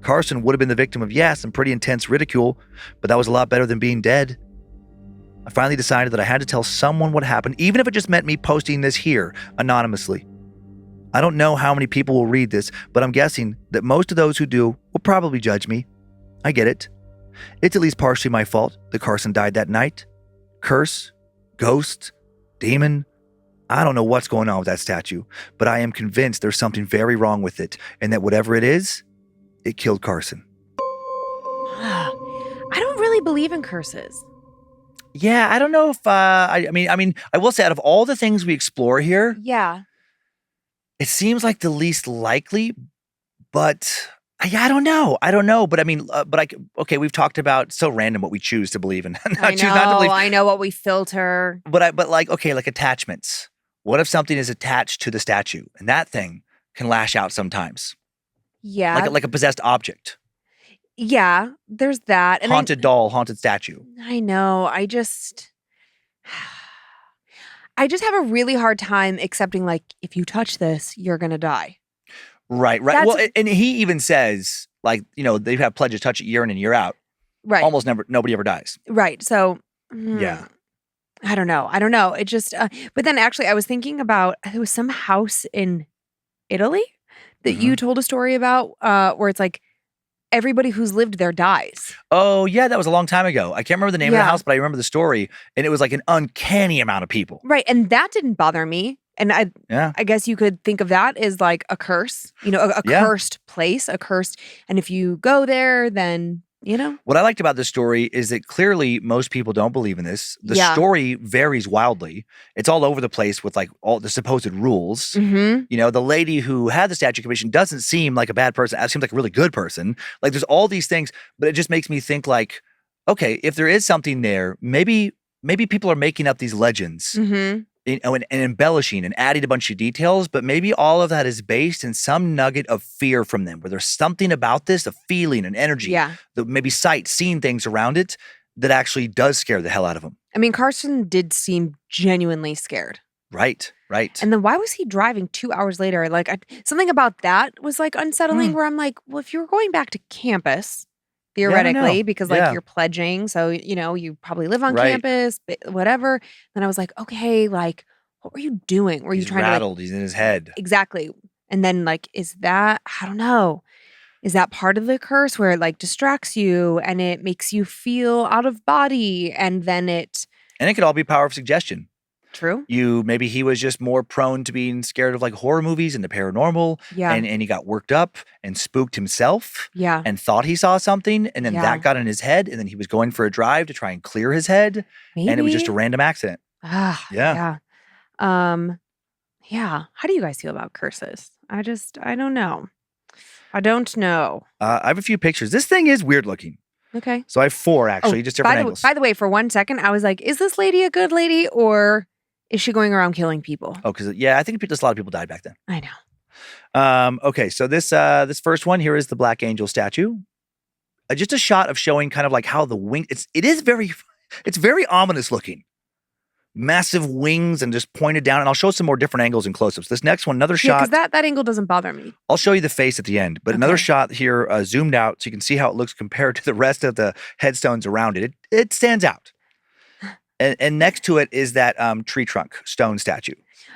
Carson would have been the victim of, some pretty intense ridicule, but that was a lot better than being dead. I finally decided that I had to tell someone what happened, even if it just meant me posting this here, anonymously. I don't know how many people will read this, but I'm guessing that most of those who do will probably judge me. I get it. It's at least partially my fault that Carson died that night. Curse, ghost, demon. I don't know what's going on with that statue, but I am convinced there's something very wrong with it, and that whatever it is, it killed Carson. I don't really believe in curses. Yeah, I don't know if I mean, I will say out of all the things we explore here, Yeah. it seems like the least likely, but I don't know. But I mean, okay, we've talked about so random what we choose to believe in. I know what we filter. But like attachments. What if something is attached to the statue and that thing can lash out sometimes? Yeah. Like a possessed object. Yeah, there's that. And Haunted doll, haunted statue. I know. I just have a really hard time accepting, like, if you touch this, you're going to die. Right. Well, and he even says, like, they have pledges touch it year in and year out. Right. Almost nobody ever dies. Right. So, yeah. I don't know. It just, but then actually I was thinking about, there was some house in Italy that you told a story about where it's like everybody who's lived there dies. Oh, yeah. That was a long time ago. I can't remember the name of the house, but I remember the story. And it was like an uncanny amount of people. Right. And that didn't bother me. And I guess you could think of that as like a curse, a cursed place, a cursed. And if you go there, then, What I liked about this story is that clearly most people don't believe in this. The story varies wildly. It's all over the place with like all the supposed rules. Mm-hmm. The lady who had the statue commission doesn't seem like a bad person. It seems like a really good person. Like there's all these things, but it just makes me think like, okay, if there is something there, maybe people are making up these legends. Mm-hmm. And embellishing and adding a bunch of details, but maybe all of that is based in some nugget of fear from them, where there's something about this, a feeling, an energy, maybe sight, seeing things around it that actually does scare the hell out of them. I mean, Carson did seem genuinely scared. Right. And then why was he driving 2 hours later? Like something about that was like unsettling, where I'm like, well, if you were going back to campus, theoretically, because like you're pledging, so you probably live on campus, whatever. Then I was like, okay, like what were you doing? Were you trying rattled, to? He's in his head. Exactly. And then like, is that, I don't know, is that part of the curse where it like distracts you and it makes you feel out of body, and then it could all be power of suggestion. True. Maybe he was just more prone to being scared of like horror movies and the paranormal. Yeah. And he got worked up and spooked himself. Yeah. And thought he saw something. And then that got in his head. And then he was going for a drive to try and clear his head. Maybe. And it was just a random accident. Yeah. Yeah. How do you guys feel about curses? I don't know. I have a few pictures. This thing is weird looking. Okay. So I have 4 actually, just different angles. By the way, for 1 second, I was like, is this lady a good lady or is she going around killing people? Oh, because I think a lot of people died back then. I know. Okay, so this first one here is the Black Angel statue. Just a shot of showing kind of like how the wing. It's very ominous looking. Massive wings and just pointed down. And I'll show some more different angles and close-ups. This next one, another shot. because that angle doesn't bother me. I'll show you the face at the end, but another shot here, zoomed out, so you can see how it looks compared to the rest of the headstones around it. It stands out. And next to it is that tree trunk stone statue.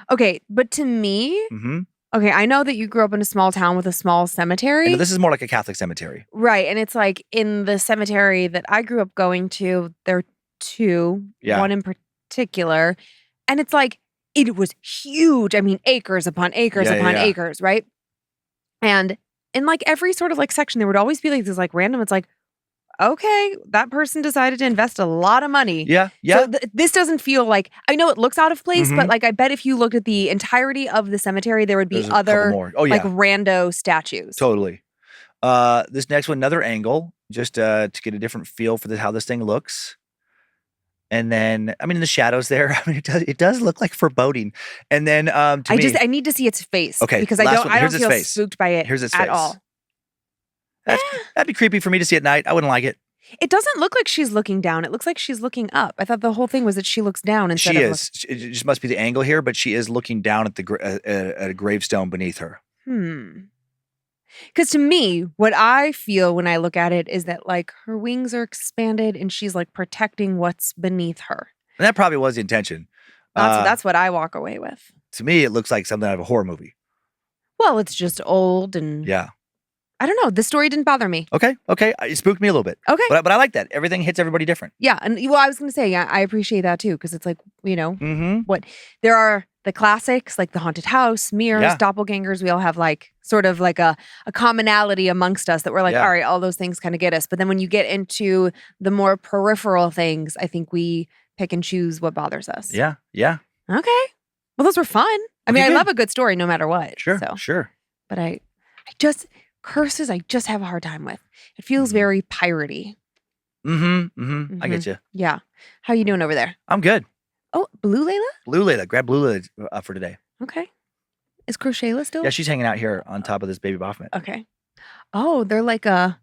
Okay, but to me, okay, I know that you grew up in a small town with a small cemetery. And this is more like a Catholic cemetery. Right, and it's like in the cemetery that I grew up going to, there are 2, one in particular, and it's like, it was huge. I mean, acres upon acres upon acres, right? And in like every sort of like section, there would always be like this like random, it's like, okay, that person decided to invest a lot of money. Yeah. So this doesn't feel like, I know it looks out of place, but like I bet if you looked at the entirety of the cemetery, there would be other like rando statues. Totally. This next one, another angle, just to get a different feel for how this thing looks. And then, I mean, in the shadows there, I mean, it does look like foreboding. And then, I need to see its face. Okay, because I don't feel spooked by it Here's its at face. all. That'd be creepy for me to see at night. I wouldn't like it. It doesn't look like she's looking down. It looks like she's looking up. I thought the whole thing was that she looks down instead She of is. It just must be the angle here, but she is looking down at at a gravestone beneath her. Because to me, what I feel when I look at it is that like her wings are expanded and she's like protecting what's beneath her. And that probably was the intention. That's what I walk away with. To me, it looks like something out of a horror movie. Well, it's just old and I don't know. The story didn't bother me. Okay. It spooked me a little bit. Okay. But I like that. Everything hits everybody different. Yeah. And well, I was going to say, I appreciate that too. Because it's like, what there are the classics, like the haunted house, mirrors, doppelgangers. We all have like sort of like a commonality amongst us that we're like, all right, all those things kind of get us. But then when you get into the more peripheral things, I think we pick and choose what bothers us. Yeah. Okay. Well, those were fun. I mean, I love a good story no matter what. Sure. But I just... curses I just have a hard time with. It feels very piratey. I get you. Yeah. How you doing over there? I'm good. Oh, Blue Layla? Blue Layla. Grab Blue Layla for today. Okay. Is Crochetla still? Yeah, she's hanging out here on top of this baby Baphomet. Okay. Oh, they're like a...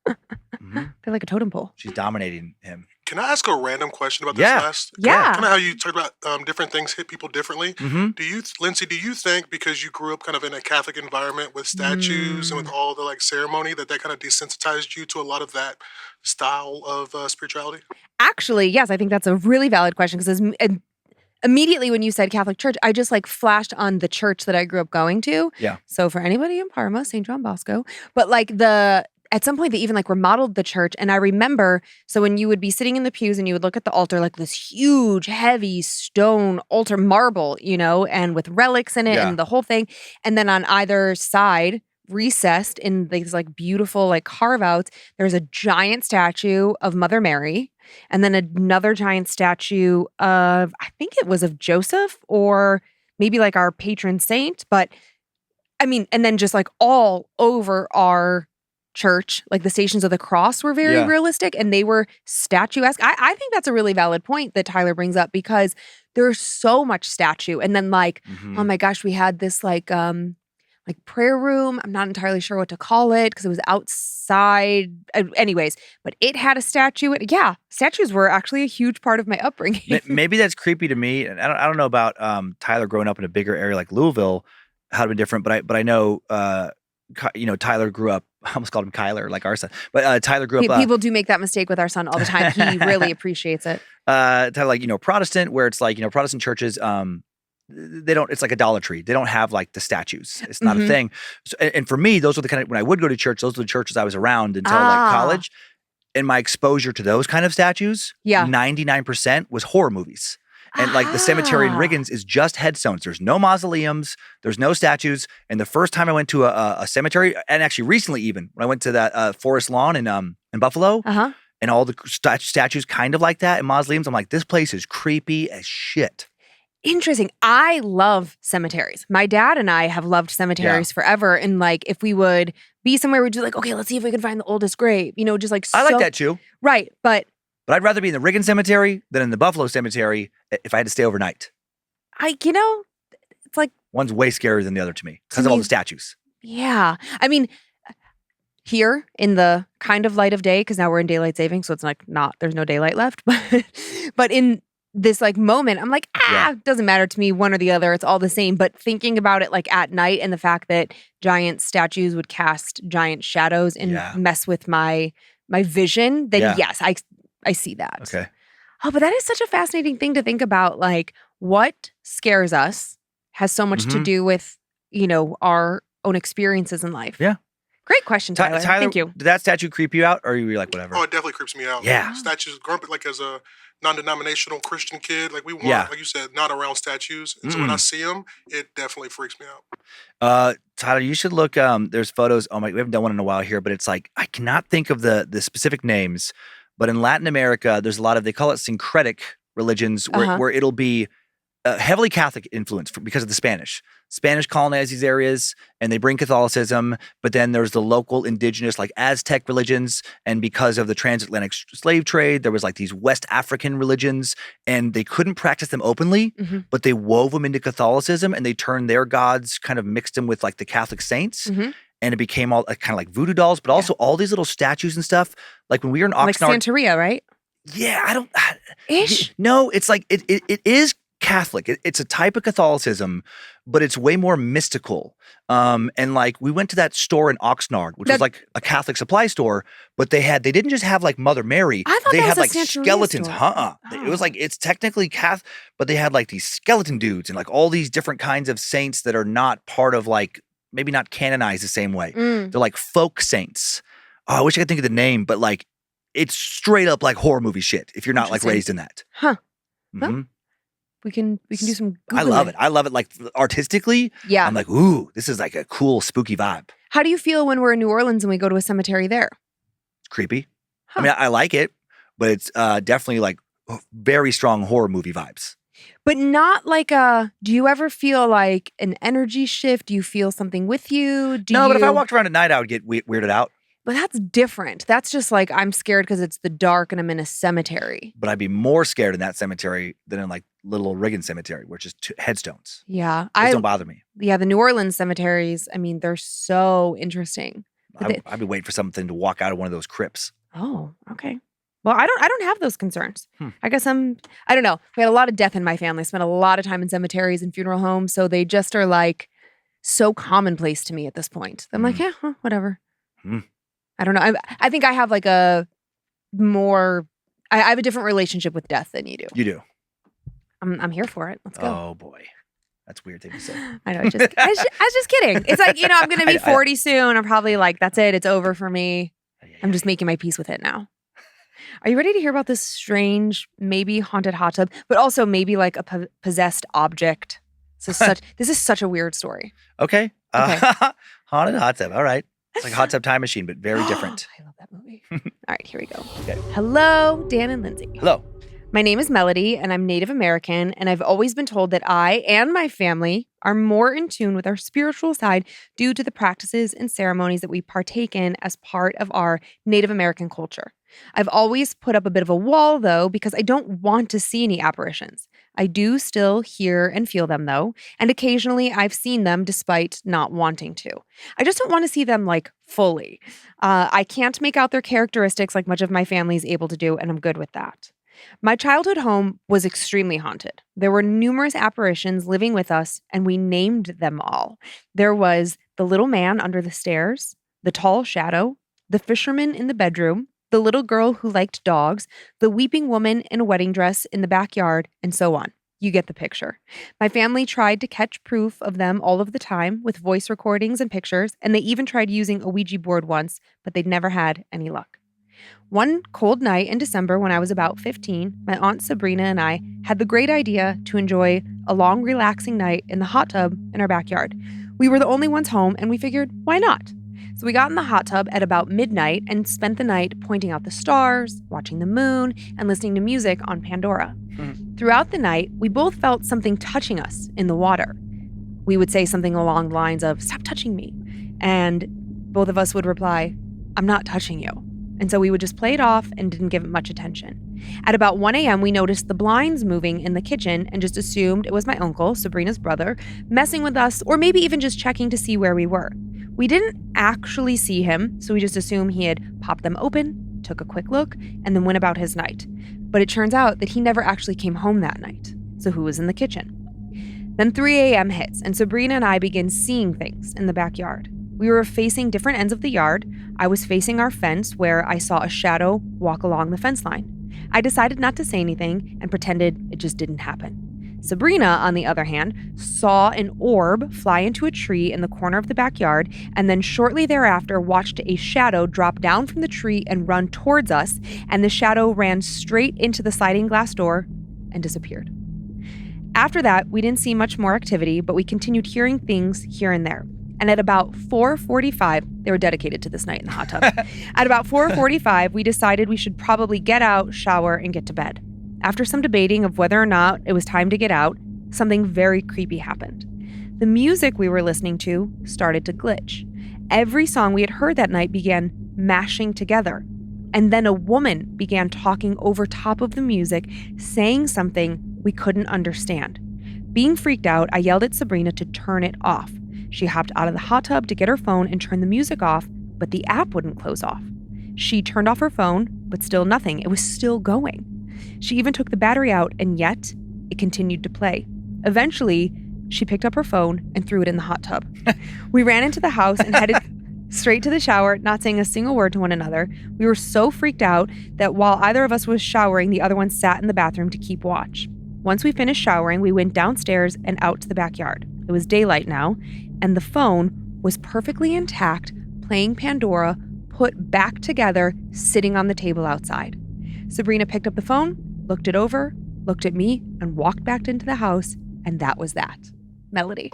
they're like a totem pole. She's dominating him. Can I ask a random question about this last? Yeah. Kind of how you talked about different things hit people differently. Do you, Lynze, do you think because you grew up kind of in a Catholic environment with statues and with all the like ceremony that kind of desensitized you to a lot of that style of spirituality? Actually, yes, I think that's a really valid question because immediately when you said Catholic Church, I just like flashed on the church that I grew up going to. Yeah. So for anybody in Parma, St. John Bosco, but like at some point they even like remodeled the church. And I remember, so when you would be sitting in the pews and you would look at the altar, like this huge, heavy stone altar, marble, and with relics in it and the whole thing. And then on either side, recessed in these like beautiful like carve outs, there's a giant statue of Mother Mary. And then another giant statue of, I think it was of Joseph or maybe like our patron saint. But I mean, and then just like all over our church, like the Stations of the Cross were very realistic and they were statuesque. I think that's a really valid point that Tyler brings up because there's so much statue. And then like, oh my gosh, we had this like prayer room. I'm not entirely sure what to call it because it was outside. Anyways, but it had a statue. Yeah, statues were actually a huge part of my upbringing. Maybe that's creepy to me. And I don't know about Tyler growing up in a bigger area like Louisville, how to be different. But I know Tyler grew up. I almost called him Kyler, like our son. But Tyler grew up. People do make that mistake with our son all the time. He really appreciates it. Tyler, like Protestant, where it's like Protestant churches. They don't. It's like idolatry. They don't have like the statues. It's not a thing. So, and for me, those were the kind of when I would go to church. Those were the churches I was around until like college. And my exposure to those kind of statues, 99% was horror movies. And like the cemetery in Riggins is just headstones. There's no mausoleums. There's no statues. And the first time I went to a cemetery, and actually recently even, when I went to that Forest Lawn in Buffalo, and all the statues kind of like that and mausoleums, I'm like, this place is creepy as shit. Interesting. I love cemeteries. My dad and I have loved cemeteries forever. And like, if we would be somewhere, we'd do like, okay, let's see if we can find the oldest grave. Just like I like that too. Right. But I'd rather be in the Riggins Cemetery than in the Buffalo Cemetery if I had to stay overnight. It's like... One's way scarier than the other to me because of all the statues. Yeah. I mean, here in the kind of light of day, because now we're in daylight saving, so it's like there's no daylight left. But in this like moment, I'm like, it doesn't matter to me one or the other. It's all the same. But thinking about it like at night and the fact that giant statues would cast giant shadows and mess with my vision, then yes, I see that. Okay. Oh, but that is such a fascinating thing to think about. Like, what scares us has so much to do with, our own experiences in life. Yeah. Great question, Tyler. Thank you. Did that statue creep you out, or are you like, whatever? Oh, it definitely creeps me out. Yeah. Statues, growing up like as a non-denominational Christian kid, like we weren't, like you said, not around statues. And so when I see them, it definitely freaks me out. Tyler, you should look. There's photos. Oh my, we haven't done one in a while here, but it's like I cannot think of the specific names. But in Latin America, there's a lot of, they call it syncretic religions where it'll be heavily Catholic influence because of the Spanish. Spanish colonize these areas and they bring Catholicism, but then there's the local indigenous like Aztec religions. And because of the transatlantic slave trade, there was like these West African religions and they couldn't practice them openly, but they wove them into Catholicism and they turned their gods, kind of mixed them with like the Catholic saints. and it became all kind of like voodoo dolls, but also all these little statues and stuff. Like when we were in Oxnard. Like Santeria, right? Yeah, I don't. Ish? No, it's like, it is Catholic. It's a type of Catholicism, but it's way more mystical. And like we went to that store in Oxnard, which was like a Catholic supply store, but they didn't just have like Mother Mary. I thought they that had was like a Santeria skeletons. store. It was like, it's technically Catholic, but they had like these skeleton dudes and like all these different kinds of saints that are not part of like, maybe not canonized the same way. They're like folk saints. Oh, I wish I could think of the name, but like it's straight up like horror movie shit if you're not like raised in that. Huh. Mm-hmm. Well, we can do some Googling. I love it. I love it. Like artistically, Yeah. I'm like, ooh, this is like a cool, spooky vibe. How do you feel when we're in New Orleans and we go to a cemetery there? It's creepy. Huh. I mean, I like it, but it's definitely like very strong horror movie vibes. But not like do you ever feel like an energy shift? Do you feel something with you? But if I walked around at night, I would get weirded out. But that's different. That's just like, I'm scared because it's the dark and I'm in a cemetery. But I'd be more scared in that cemetery than in like little old Reagan cemetery, which is headstones. Yeah. Those don't bother me. Yeah, the New Orleans cemeteries, I mean, they're so interesting. I'd be waiting for something to walk out of one of those crypts. Oh, okay. Well, I don't have those concerns. I guess I don't know. We had a lot of death in my family. Spent a lot of time in cemeteries and funeral homes. So they just are like so commonplace to me at this point. I'm like, yeah, whatever. I don't know. I think I have like I have a different relationship with death than you do. You do. I'm here for it. Let's go. Oh boy. That's weird thing to say. I know. I was just kidding. It's like, I'm going to be 40 soon. I'm probably like, that's it. It's over for me. I'm just making my peace with it now. Are you ready to hear about this strange, maybe haunted hot tub, but also maybe like a possessed object? This is such a weird story. Okay. Haunted hot tub. All right. It's like a hot tub time machine, but very different. I love that movie. All right, here we go. Okay. Hello, Dan and Lynze. Hello. My name is Melody, and I'm Native American, and I've always been told that I and my family are more in tune with our spiritual side due to the practices and ceremonies that we partake in as part of our Native American culture. I've always put up a bit of a wall, though, because I don't want to see any apparitions. I do still hear and feel them, though, and occasionally I've seen them despite not wanting to. I just don't want to see them, like, fully. I can't make out their characteristics like much of my family is able to do, and I'm good with that. My childhood home was extremely haunted. There were numerous apparitions living with us, and we named them all. There was the little man under the stairs, the tall shadow, the fisherman in the bedroom, the little girl who liked dogs, the weeping woman in a wedding dress in the backyard, and so on. You get the picture. My family tried to catch proof of them all of the time with voice recordings and pictures, and they even tried using a Ouija board once, but they'd never had any luck. One cold night in December when I was about 15, my Aunt Sabrina and I had the great idea to enjoy a long, relaxing night in the hot tub in our backyard. We were the only ones home, and we figured, why not? So we got in the hot tub at about midnight and spent the night pointing out the stars, watching the moon, and listening to music on Pandora. Throughout the night, we both felt something touching us in the water. We would say something along the lines of, "Stop touching me." And both of us would reply, "I'm not touching you." And so we would just play it off and didn't give it much attention. At about 1 a.m., we noticed the blinds moving in the kitchen and just assumed it was my uncle, Sabrina's brother, messing with us, or maybe even just checking to see where we were. We didn't actually see him, so we just assumed he had popped them open, took a quick look, and then went about his night. But it turns out that he never actually came home that night. So who was in the kitchen? Then 3 a.m. hits, and Sabrina and I begin seeing things in the backyard. We were facing different ends of the yard. I was facing our fence where I saw a shadow walk along the fence line. I decided not to say anything and pretended it just didn't happen. Sabrina, on the other hand, saw an orb fly into a tree in the corner of the backyard, and then shortly thereafter watched a shadow drop down from the tree and run towards us, and the shadow ran straight into the sliding glass door and disappeared. After that, we didn't see much more activity, but we continued hearing things here and there. And at about 4:45, they were dedicated to this night in the hot tub. At about 4:45, we decided we should probably get out, shower, and get to bed. After some debating of whether or not it was time to get out, something very creepy happened. The music we were listening to started to glitch. Every song we had heard that night began mashing together. And then a woman began talking over top of the music, saying something we couldn't understand. Being freaked out, I yelled at Sabrina to turn it off. She hopped out of the hot tub to get her phone and turn the music off, but the app wouldn't close off. She turned off her phone, but still nothing. It was still going. She even took the battery out, and yet it continued to play. Eventually, she picked up her phone and threw it in the hot tub. We ran into the house and headed straight to the shower, not saying a single word to one another. We were so freaked out that while either of us was showering, the other one sat in the bathroom to keep watch. Once we finished showering, we went downstairs and out to the backyard. It was daylight now, and the phone was perfectly intact, playing Pandora, put back together, sitting on the table outside. Sabrina picked up the phone, looked it over, looked at me, and walked back into the house, and that was that. Melody.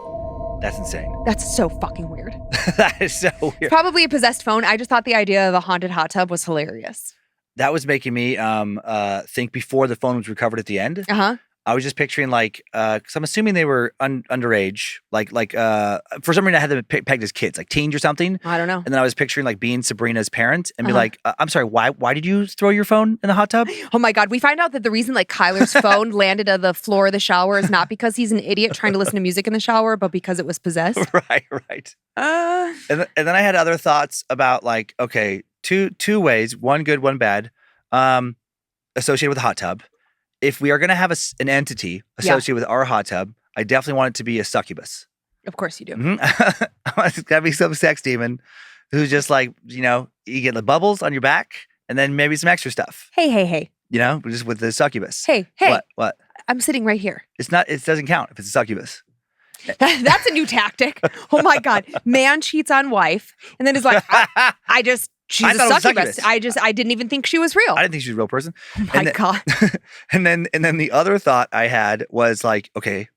That's insane. That's so fucking weird. That is so weird. Probably a possessed phone. I just thought the idea of a haunted hot tub was hilarious. That was making me think before the phone was recovered at the end. Uh-huh. I was just picturing because I'm assuming they were underage, for some reason I had them pegged as kids, like teens or something. I don't know. And then I was picturing like being Sabrina's parent and be like, I'm sorry, why did you throw your phone in the hot tub? Oh my God. We find out that the reason like Kyler's phone landed on the floor of the shower is not because he's an idiot trying to listen to music in the shower, but because it was possessed. Right. And then I had other thoughts about like, okay, two ways, one good, one bad, associated with the hot tub. If we are going to have an entity associated with our hot tub, I definitely want it to be a succubus. Of course you do. Mm-hmm. It's got to be some sex demon who's just like, you get the bubbles on your back and then maybe some extra stuff. Hey. Just with the succubus. Hey. What? I'm sitting right here. It doesn't count if it's a succubus. That's a new tactic. Oh my God. Man cheats on wife and then is like, she's a succubus. I didn't even think she was real. I didn't think she was a real person. Oh my God. And then the other thought I had was like, okay,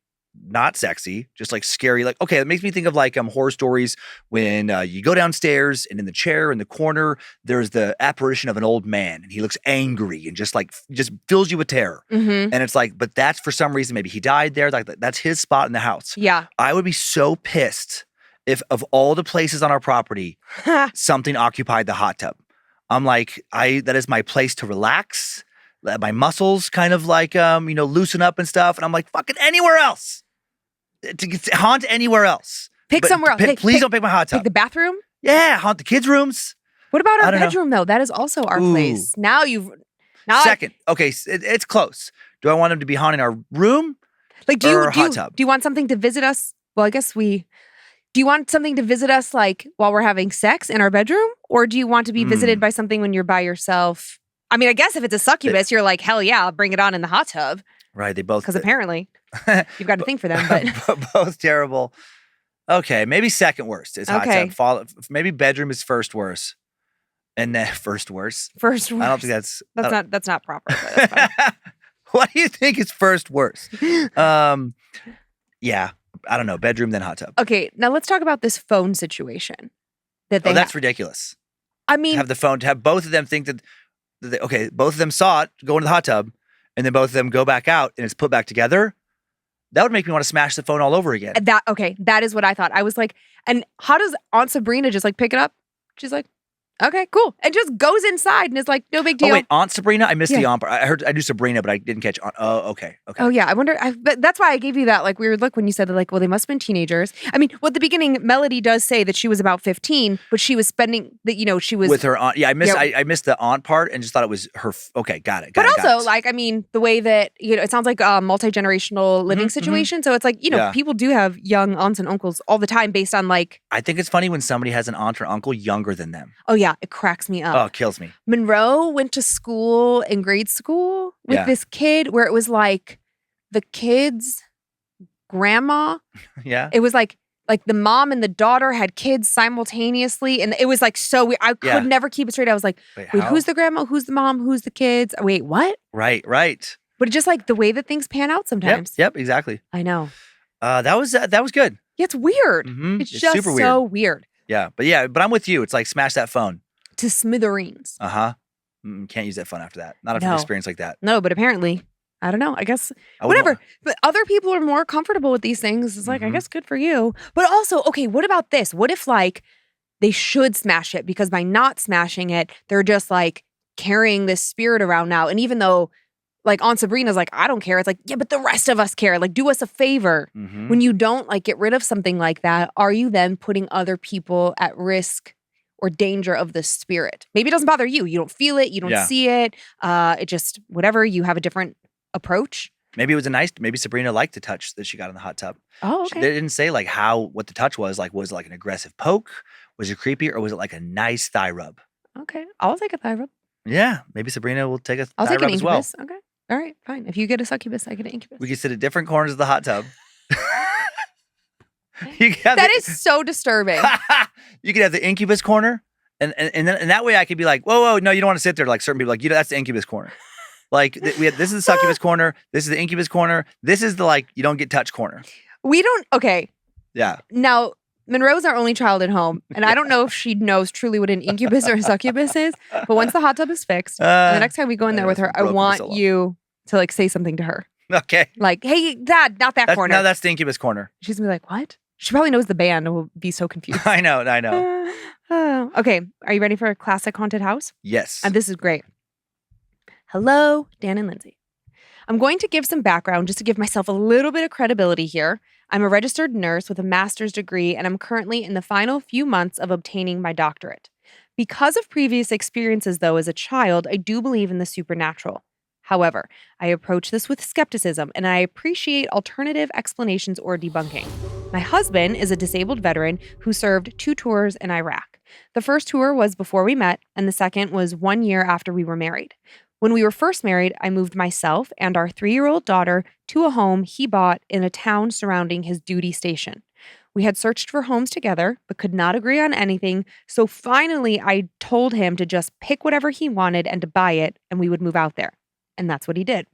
not sexy, just like scary. Like, okay, it makes me think of like horror stories when you go downstairs and in the chair in the corner, there's the apparition of an old man and he looks angry and just fills you with terror. Mm-hmm. And it's like, but that's for some reason, maybe he died there. Like that's his spot in the house. Yeah. I would be so pissed if of all the places on our property, something occupied the hot tub. I'm like, that is my place to relax. Let my muscles kind of like, loosen up and stuff. And I'm like, fucking anywhere else. To haunt anywhere else. Pick somewhere else. Please don't pick my hot tub. Pick the bathroom? Yeah, haunt the kids' rooms. What about our bedroom, though? That is also our place. Now Second. Okay, it's close. Do I want them to be haunting our room or our hot tub? Do you want something to visit us? Well, I guess do you want something to visit us like while we're having sex in our bedroom? Or do you want to be visited by something when you're by yourself? I mean, I guess if it's a succubus, you're like, hell yeah, I'll bring it on in the hot tub. Right, they both. Because apparently you've got to think for them. But both terrible. Okay, maybe second worst is hot tub. Maybe bedroom is first worst. And then first worst. First worst. I don't think that's not proper. But that's fine. What do you think is first worst? Yeah. I don't know. Bedroom, then hot tub. Okay, now let's talk about this phone situation. That's ridiculous. I mean, to have both of them think that both of them saw it go into the hot tub, and then both of them go back out, and it's put back together. That would make me want to smash the phone all over again. That is what I thought. I was like, and how does Aunt Sabrina just like pick it up? She's like, okay, cool. And just goes inside and is like, no big deal. Oh, wait, Aunt Sabrina? I missed the aunt part. I knew Sabrina, but I didn't catch Aunt. Oh, okay. Oh, yeah. I wonder, but that's why I gave you that like weird look when you said that, like, well, they must have been teenagers. I mean, at the beginning, Melody does say that she was about 15, but she was spending, she was. With her aunt. Yeah, I missed the aunt part and just thought it was her. Okay, got it. But also, like, I mean, the way that, it sounds like a multi-generational living situation. Mm-hmm. So it's like, people do have young aunts and uncles all the time based on like. I think it's funny when somebody has an aunt or uncle younger than them. Oh, yeah. It cracks me up. Oh, it kills me. Monroe went to school in grade school with this kid where it was like the kid's grandma. Yeah. It was like the mom and the daughter had kids simultaneously. And it was like so weird. I could never keep it straight. I was like, wait, who's the grandma? Who's the mom? Who's the kids? Wait, what? Right. But it's just like the way that things pan out sometimes. Yep, exactly. I know. That was good. Yeah, it's weird. Mm-hmm. It's just super so weird. Yeah, but I'm with you. It's like smash that phone. To smithereens. Uh-huh. Can't use that phone after that. Not after an experience like that. No, but apparently, I don't know. I guess, whatever. But other people are more comfortable with these things. It's like, I guess good for you. But also, okay, what about this? What if like they should smash it because by not smashing it, they're just like carrying this spirit around now. And even though like Aunt Sabrina's like, I don't care. It's like, yeah, but the rest of us care. Like, do us a favor. When you don't like get rid of something like that, are you then putting other people at risk or danger of the spirit? Maybe it doesn't bother you. You don't feel it. You don't see it. It just, whatever, you have a different approach. Maybe maybe Sabrina liked the touch that she got in the hot tub. Oh, okay. They didn't say like what the touch was. Like, was it like an aggressive poke? Was it creepy? Or was it like a nice thigh rub? Okay. I'll take a thigh rub. Yeah. Maybe Sabrina will take a I'll thigh take an rub as well. incubus. Okay. All right, fine. If you get a succubus, I get an incubus. We can sit at different corners of the hot tub. That is so disturbing. You could have the incubus corner, and that way I could be like, whoa, no, you don't want to sit there. Like certain people, like, that's the incubus corner. Like this is the succubus corner. This is the incubus corner. This is the like you don't get touched corner. We don't. Okay. Yeah. Now Monroe's our only child at home, and I don't know if she knows truly what an incubus or a succubus is. But once the hot tub is fixed, and the next time we go in there with her, I want you to like say something to her. Okay. Like, hey, Dad, not that corner. No, that's the incubus corner. She's gonna be like, what? She probably knows the band and will be so confused. I know. Okay, are you ready for a classic haunted house? Yes. And this is great. Hello, Dan and Lynze. I'm going to give some background just to give myself a little bit of credibility here. I'm a registered nurse with a master's degree, and I'm currently in the final few months of obtaining my doctorate. Because of previous experiences, though, as a child, I do believe in the supernatural. However, I approach this with skepticism, and I appreciate alternative explanations or debunking. My husband is a disabled veteran who served 2 tours in Iraq. The first tour was before we met, and the second was 1 year after we were married. When we were first married, I moved myself and our 3-year-old daughter to a home he bought in a town surrounding his duty station. We had searched for homes together, but could not agree on anything, so finally I told him to just pick whatever he wanted and to buy it, and we would move out there. And that's what he did.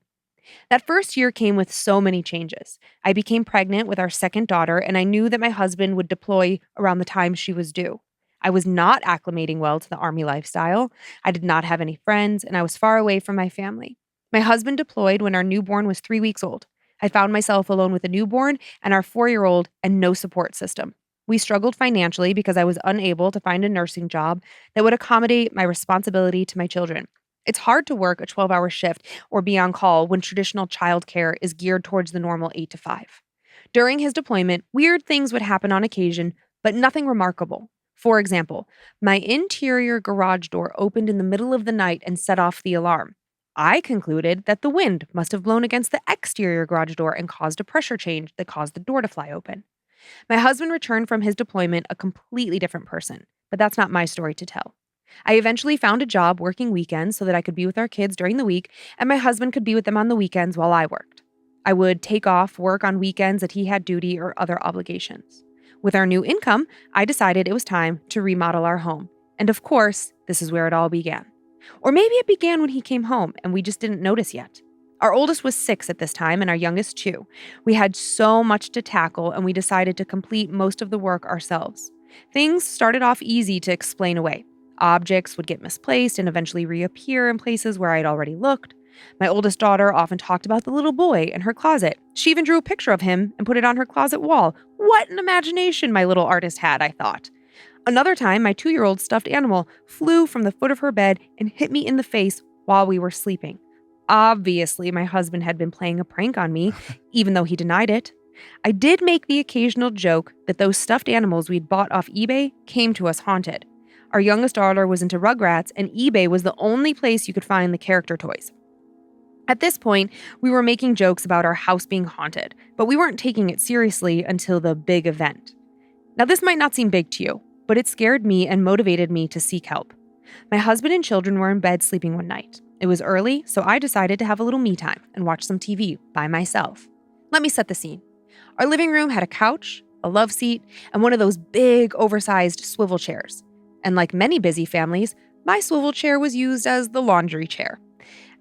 That first year came with so many changes. I became pregnant with our second daughter, and I knew that my husband would deploy around the time she was due. I was not acclimating well to the Army lifestyle. I did not have any friends, and I was far away from my family. My husband deployed when our newborn was 3 weeks old. I found myself alone with a newborn and our 4-year-old and no support system. We struggled financially because I was unable to find a nursing job that would accommodate my responsibility to my children. It's hard to work a 12-hour shift or be on call when traditional childcare is geared towards the normal 8 to 5. During his deployment, weird things would happen on occasion, but nothing remarkable. For example, my interior garage door opened in the middle of the night and set off the alarm. I concluded that the wind must have blown against the exterior garage door and caused a pressure change that caused the door to fly open. My husband returned from his deployment a completely different person, but that's not my story to tell. I eventually found a job working weekends so that I could be with our kids during the week, and my husband could be with them on the weekends while I worked. I would take off work on weekends that he had duty or other obligations. With our new income, I decided it was time to remodel our home. And of course, this is where it all began. Or maybe it began when he came home and we just didn't notice yet. Our oldest was 6 at this time and our youngest 2. We had so much to tackle and we decided to complete most of the work ourselves. Things started off easy to explain away. Objects would get misplaced and eventually reappear in places where I'd already looked. My oldest daughter often talked about the little boy in her closet. She even drew a picture of him and put it on her closet wall. What an imagination my little artist had, I thought. Another time, my 2-year-old stuffed animal flew from the foot of her bed and hit me in the face while we were sleeping. Obviously, my husband had been playing a prank on me, even though he denied it. I did make the occasional joke that those stuffed animals we'd bought off eBay came to us haunted. Our youngest daughter was into Rugrats, and eBay was the only place you could find the character toys. At this point, we were making jokes about our house being haunted, but we weren't taking it seriously until the big event. Now, this might not seem big to you, but it scared me and motivated me to seek help. My husband and children were in bed sleeping one night. It was early, so I decided to have a little me time and watch some TV by myself. Let me set the scene. Our living room had a couch, a love seat, and one of those big, oversized swivel chairs. And like many busy families, my swivel chair was used as the laundry chair.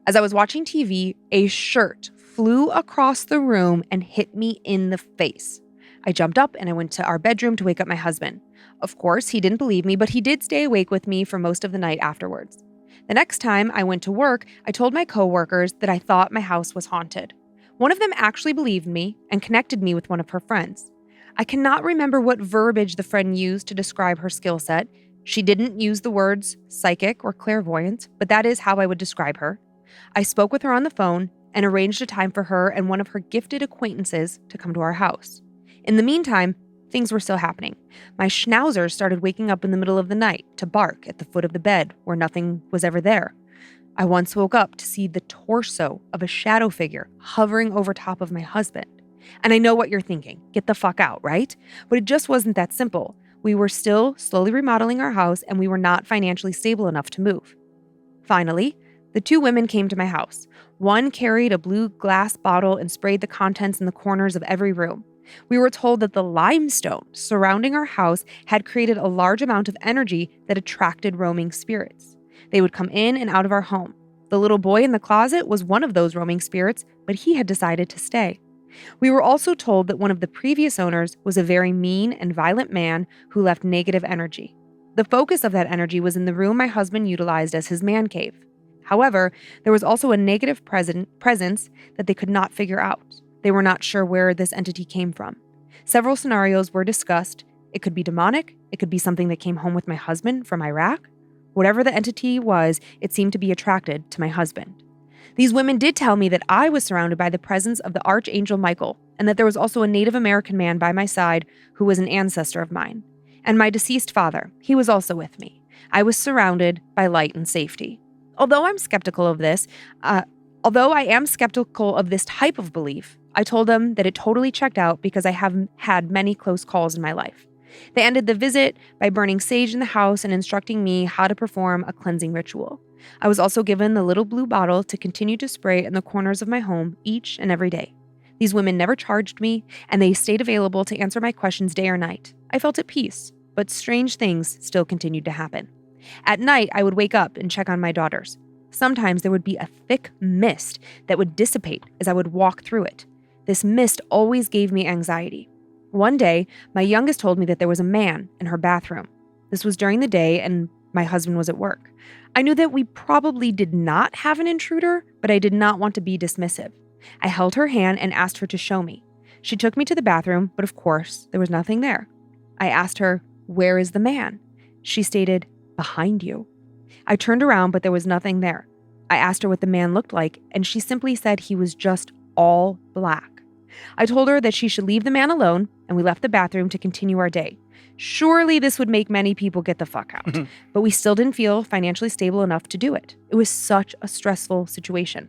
As I was watching TV, a shirt flew across the room and hit me in the face. I jumped up and I went to our bedroom to wake up my husband. Of course, he didn't believe me, but he did stay awake with me for most of the night afterwards. The next time I went to work, I told my coworkers that I thought my house was haunted. One of them actually believed me and connected me with one of her friends. I cannot remember what verbiage the friend used to describe her skill set. She didn't use the words psychic or clairvoyant, but that is how I would describe her. I spoke with her on the phone, and arranged a time for her and one of her gifted acquaintances to come to our house. In the meantime, things were still happening. My schnauzers started waking up in the middle of the night to bark at the foot of the bed where nothing was ever there. I once woke up to see the torso of a shadow figure hovering over top of my husband. And I know what you're thinking. Get the fuck out, right? But it just wasn't that simple. We were still slowly remodeling our house and we were not financially stable enough to move. Finally, the two women came to my house. One carried a blue glass bottle and sprayed the contents in the corners of every room. We were told that the limestone surrounding our house had created a large amount of energy that attracted roaming spirits. They would come in and out of our home. The little boy in the closet was one of those roaming spirits, but he had decided to stay. We were also told that one of the previous owners was a very mean and violent man who left negative energy. The focus of that energy was in the room my husband utilized as his man cave. However, there was also a negative presence that they could not figure out. They were not sure where this entity came from. Several scenarios were discussed. It could be demonic. It could be something that came home with my husband from Iraq. Whatever the entity was, it seemed to be attracted to my husband. These women did tell me that I was surrounded by the presence of the Archangel Michael, and that there was also a Native American man by my side who was an ancestor of mine. And my deceased father, he was also with me. I was surrounded by light and safety. Although I am skeptical of this type of belief, I told them that it totally checked out because I have had many close calls in my life. They ended the visit by burning sage in the house and instructing me how to perform a cleansing ritual. I was also given the little blue bottle to continue to spray in the corners of my home each and every day. These women never charged me, and they stayed available to answer my questions day or night. I felt at peace, but strange things still continued to happen. At night, I would wake up and check on my daughters. Sometimes there would be a thick mist that would dissipate as I would walk through it. This mist always gave me anxiety. One day, my youngest told me that there was a man in her bathroom. This was during the day and my husband was at work. I knew that we probably did not have an intruder, but I did not want to be dismissive. I held her hand and asked her to show me. She took me to the bathroom, but of course, there was nothing there. I asked her, "Where is the man?" She stated, "Behind you." I turned around, but there was nothing there. I asked her what the man looked like, and she simply said he was just all black. I told her that she should leave the man alone, and we left the bathroom to continue our day. Surely this would make many people get the fuck out, but we still didn't feel financially stable enough to do it. It was such a stressful situation.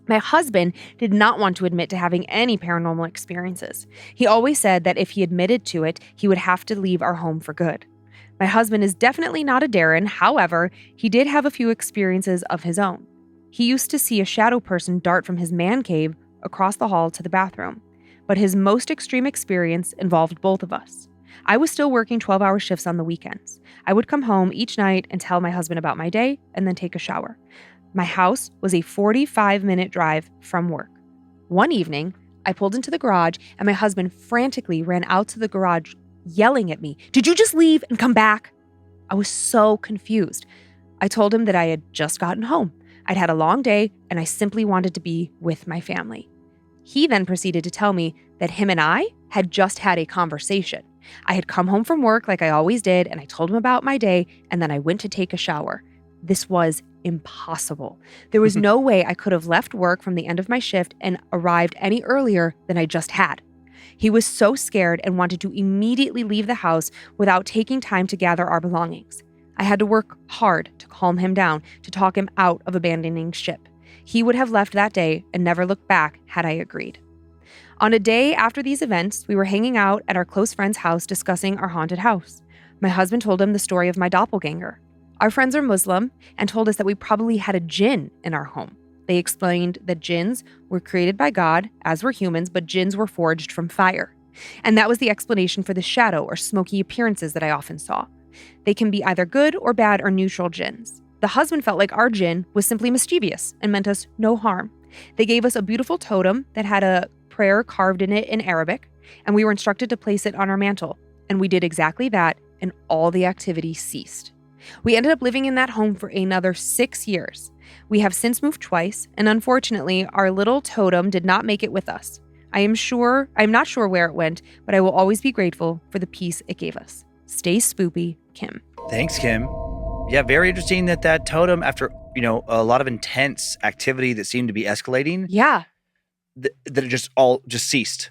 My husband did not want to admit to having any paranormal experiences. He always said that if he admitted to it, he would have to leave our home for good. My husband is definitely not a Darren. However, he did have a few experiences of his own. He used to see a shadow person dart from his man cave across the hall to the bathroom. But his most extreme experience involved both of us. I was still working 12-hour shifts on the weekends. I would come home each night and tell my husband about my day and then take a shower. My house was a 45-minute drive from work. One evening, I pulled into the garage and my husband frantically ran out to the garage yelling at me, "Did you just leave and come back?" I was so confused. I told him that I had just gotten home. I'd had a long day and I simply wanted to be with my family. He then proceeded to tell me that him and I had just had a conversation. I had come home from work like I always did, and I told him about my day, and then I went to take a shower. This was impossible. There was no way I could have left work from the end of my shift and arrived any earlier than I just had. He was so scared and wanted to immediately leave the house without taking time to gather our belongings. I had to work hard to calm him down, to talk him out of abandoning ship. He would have left that day and never looked back had I agreed. On a day after these events, we were hanging out at our close friend's house discussing our haunted house. My husband told him the story of my doppelganger. Our friends are Muslim and told us that we probably had a jinn in our home. They explained that jinns were created by God, as were humans, but jinns were forged from fire. And that was the explanation for the shadow or smoky appearances that I often saw. They can be either good or bad or neutral jinns. The husband felt like our jinn was simply mischievous and meant us no harm. They gave us a beautiful totem that had a prayer carved in it in Arabic, and we were instructed to place it on our mantle. And we did exactly that, and all the activity ceased. We ended up living in that home for another 6 years. We have since moved twice, and unfortunately, our little totem did not make it with us. I'm not sure where it went, but I will always be grateful for the peace it gave us. Stay spoopy, Kim. Thanks, Kim. Yeah, very interesting that totem, after a lot of intense activity that seemed to be escalating. Yeah. That it just ceased.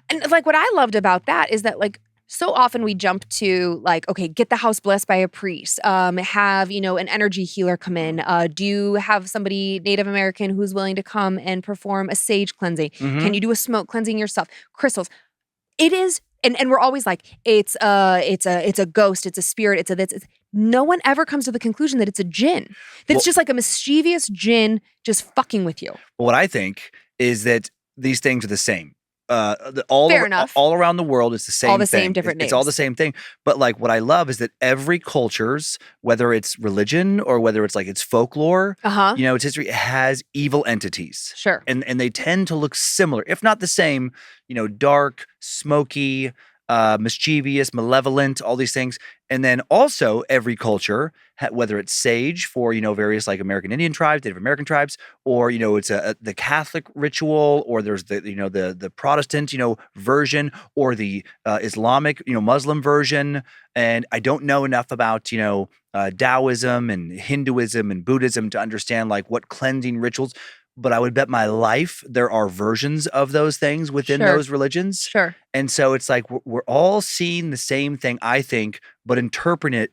And like what I loved about that is that like so often we jump to like, okay, get the house blessed by a priest, have, an energy healer come in, do you have somebody Native American who's willing to come and perform a sage cleansing? Can you do a smoke cleansing yourself? Crystals. It is, and we're always like, it's a ghost, it's a spirit, it's a this. No one ever comes to the conclusion that it's a jinn. That's just like a mischievous jinn just fucking with you. Well, what I think is that these things are the same. Fair enough. All around the world, it's the same. All the thing. same, different names. It's all the same thing. But like, what I love is that every culture's, whether it's religion or whether it's like it's folklore, its history, has evil entities. Sure. And they tend to look similar, if not the same. Dark, smoky, mischievous, malevolent, all these things. And then also every culture, whether it's sage for, various like American Indian tribes, Native American tribes, or, it's the Catholic ritual, or there's the Protestant, version, or the Islamic, Muslim version. And I don't know enough about, Taoism and Hinduism and Buddhism to understand like what cleansing rituals. But I would bet my life there are versions of those things within those religions. Sure. And so it's like we're all seeing the same thing, I think, but interpreting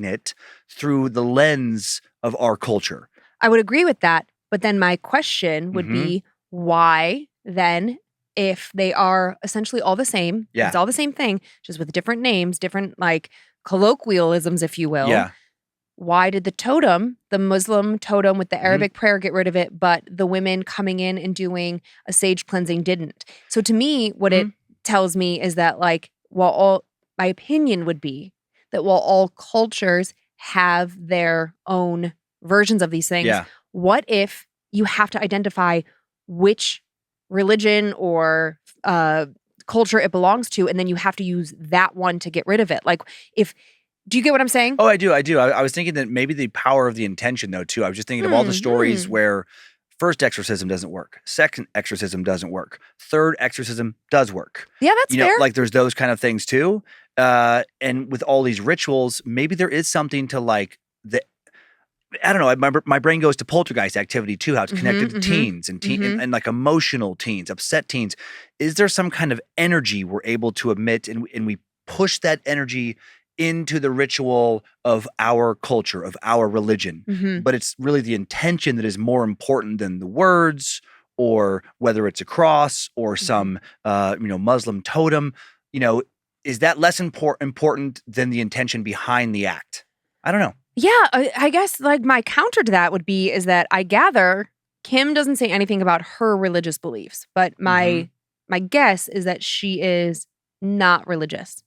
it through the lens of our culture. I would agree with that. But then my question would be, why then, if they are essentially all the same, it's all the same thing, just with different names, different like colloquialisms, if you will. Yeah. Why did the totem, the Muslim totem with the Arabic prayer, get rid of it, but the women coming in and doing a sage cleansing didn't? So to me, what it tells me is that like, my opinion would be that while all cultures have their own versions of these things, what if you have to identify which religion or culture it belongs to, and then you have to use that one to get rid of it? Like do you get what I'm saying? Oh, I do. I was thinking that maybe the power of the intention, though, too. I was just thinking of all the stories where first exorcism doesn't work, second exorcism doesn't work, third exorcism does work. Yeah, that's fair. Like there's those kind of things, too. And with all these rituals, maybe there is something to like I don't know. My brain goes to poltergeist activity, too, how it's connected to teens and like emotional teens, upset teens. Is there some kind of energy we're able to emit and we push that energy into the ritual of our culture, of our religion? But it's really the intention that is more important than the words, or whether it's a cross or some Muslim totem. Is that less important than the intention behind the act? I don't know. Yeah, I guess like my counter to that would be is that I gather Kim doesn't say anything about her religious beliefs, but my guess is that she is not religious.